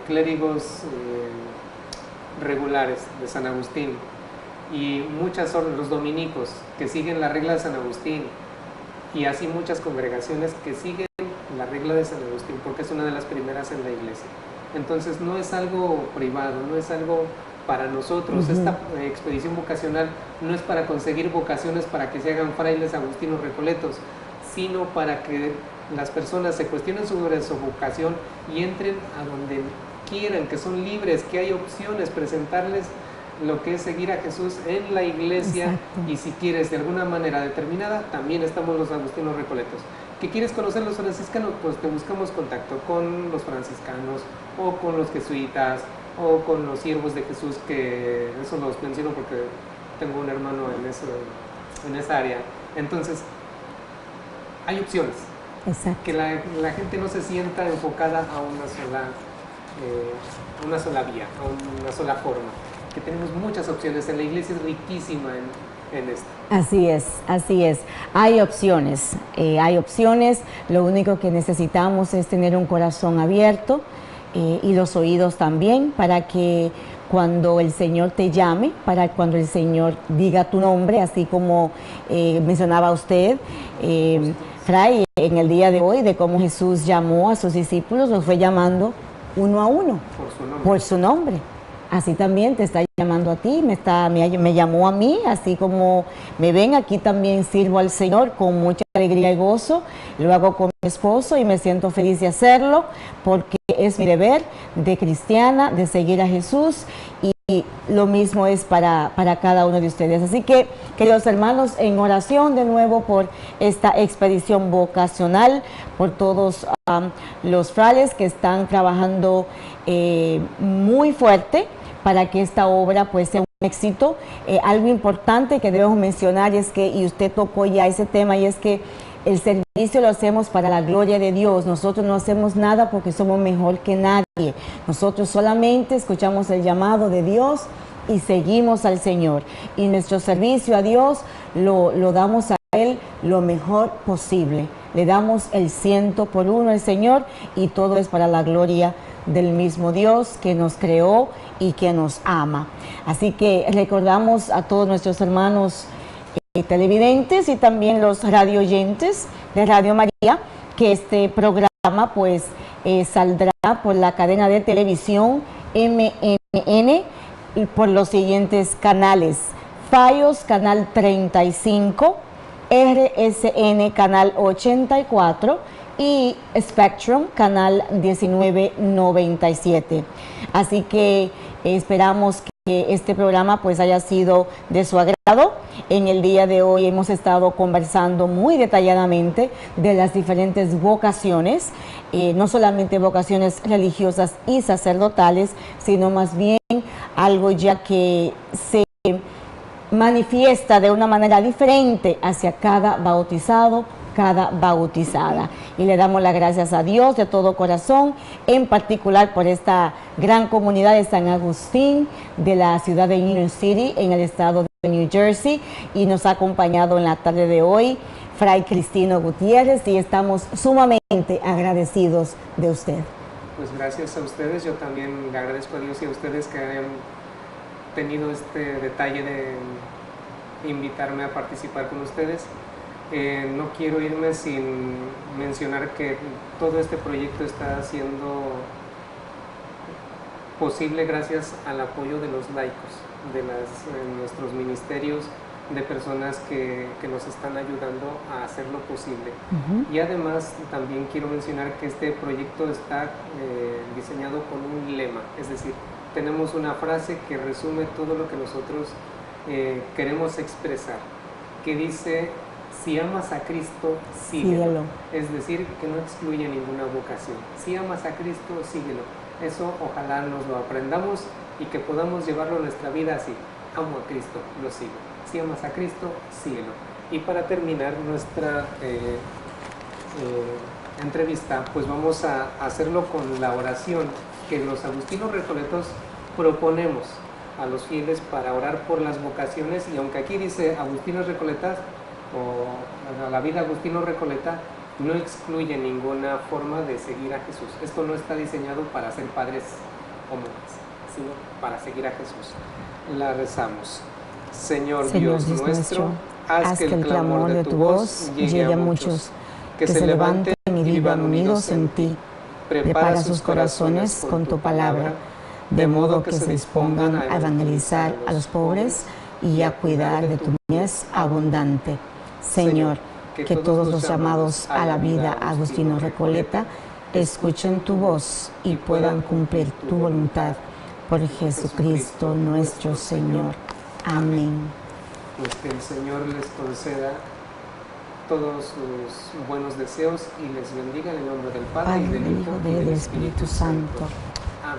clérigos regulares de San Agustín, y muchas son los dominicos que siguen la regla de San Agustín, y así muchas congregaciones que siguen la regla de San Agustín, porque es una de las primeras en la iglesia. Entonces no es algo privado, no es algo para nosotros. Esta expedición vocacional no es para conseguir vocaciones para que se hagan frailes agustinos recoletos, sino para que las personas se cuestionen sobre su vocación y entren a donde quieran, que son libres, que hay opciones, presentarles lo que es seguir a Jesús en la iglesia. Exacto. Y si quieres de alguna manera determinada, también estamos los agustinos recoletos. ¿Que quieres conocer los franciscanos? Pues te buscamos contacto con los franciscanos o con los jesuitas o con los siervos de Jesús, que eso los menciono porque tengo un hermano en esa área. Entonces, hay opciones. Exacto. Que la gente no se sienta enfocada a una sola vía, a una sola forma. Que tenemos muchas opciones, en la iglesia es riquísima en esto. Así es, así es. Hay opciones, lo único que necesitamos es tener un corazón abierto y los oídos también, para que cuando el Señor te llame, para cuando el Señor diga tu nombre, así como mencionaba usted, Fray, en el día de hoy, de cómo Jesús llamó a sus discípulos, los fue llamando uno a uno, por su nombre. Así también te está llamando a ti, me llamó a mí, así como me ven, aquí también sirvo al Señor con mucha alegría y gozo, lo hago con mi esposo y me siento feliz de hacerlo, porque es mi deber de cristiana, de seguir a Jesús, y lo mismo es para cada uno de ustedes. Así que, queridos hermanos, en oración de nuevo por esta expedición vocacional, por todos los frailes que están trabajando muy fuerte para que esta obra pues sea un éxito. Algo importante que debemos mencionar es que, y usted tocó ya ese tema, y es que el servicio lo hacemos para la gloria de Dios. Nosotros no hacemos nada porque somos mejor que nadie. Nosotros solamente escuchamos el llamado de Dios y seguimos al Señor. Y nuestro servicio a Dios lo damos a Él lo mejor posible. Le damos el 100% al Señor, y todo es para la gloria del mismo Dios que nos creó y que nos ama. Así que recordamos a todos nuestros hermanos televidentes y también los radio oyentes de Radio María que este programa pues saldrá por la cadena de televisión MNN por los siguientes canales: Fayos, canal 35, RSN, canal 84, y Spectrum, canal 1997. Así que esperamos que este programa pues haya sido de su agrado. En el día de hoy hemos estado conversando muy detalladamente de las diferentes vocaciones, no solamente vocaciones religiosas y sacerdotales, sino más bien algo ya que se manifiesta de una manera diferente hacia cada bautizado, cada bautizada. Y le damos las gracias a Dios de todo corazón, en particular por esta gran comunidad de San Agustín de la ciudad de Union City, en el estado de New Jersey, y nos ha acompañado en la tarde de hoy Fray Cristino Gutiérrez, y estamos sumamente agradecidos de usted. Pues gracias a ustedes, yo también le agradezco a Dios y a ustedes que hayan tenido este detalle de invitarme a participar con ustedes. No quiero irme sin mencionar que todo este proyecto está siendo posible gracias al apoyo de los laicos, de nuestros ministerios, de personas que nos están ayudando a hacerlo posible. Y además también quiero mencionar que este proyecto está diseñado con un lema, es decir, tenemos una frase que resume todo lo que nosotros queremos expresar, que dice: si amas a Cristo, síguelo. Es decir, que no excluye ninguna vocación. Si amas a Cristo, síguelo. Eso ojalá nos lo aprendamos y que podamos llevarlo a nuestra vida así: amo a Cristo, lo sigo. Si amas a Cristo, síguelo. Y para terminar nuestra entrevista, pues vamos a hacerlo con la oración que los agustinos recoletos proponemos a los fieles para orar por las vocaciones. Y aunque aquí dice agustinos recoletas o la vida agustino recoleta, no excluye ninguna forma de seguir a Jesús. Esto no está diseñado para ser padres o monjas, sino para seguir a Jesús. La rezamos. Señor Dios nuestro, haz que el clamor de tu voz llegue a muchos, que se levanten y vivan unidos en ti. Prepara sus corazones con tu palabra, de modo que se dispongan a evangelizar a los pobres y a cuidar de tu mies abundante. Señor, que todos los llamados a la vida agustino recoleta escuchen tu voz y puedan cumplir tu voluntad. Por Jesucristo nuestro Señor. Amén. Pues que el Señor les conceda todos sus buenos deseos y les bendiga en el nombre del Padre, y del Hijo y del Espíritu Santo.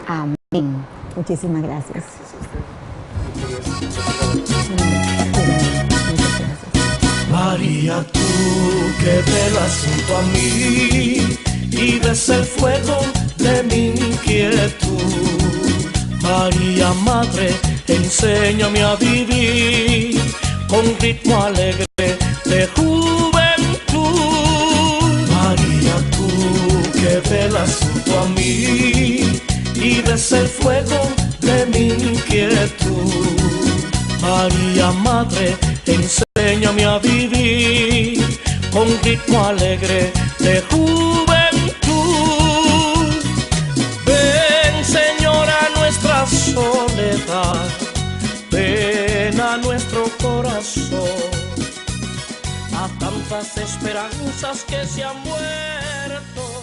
Amén. Amén. Muchísimas gracias. María, tú que velas junto a mí y ves el fuego de mi inquietud. María, Madre, enséñame a vivir con ritmo alegre de juventud. María, tú que velas junto a mí y ves el fuego de mi inquietud. María, Madre, enséñame a vivir con ritmo alegre de juventud. Ven, Señora, a nuestra soledad, ven a nuestro corazón, a tantas esperanzas que se han muerto.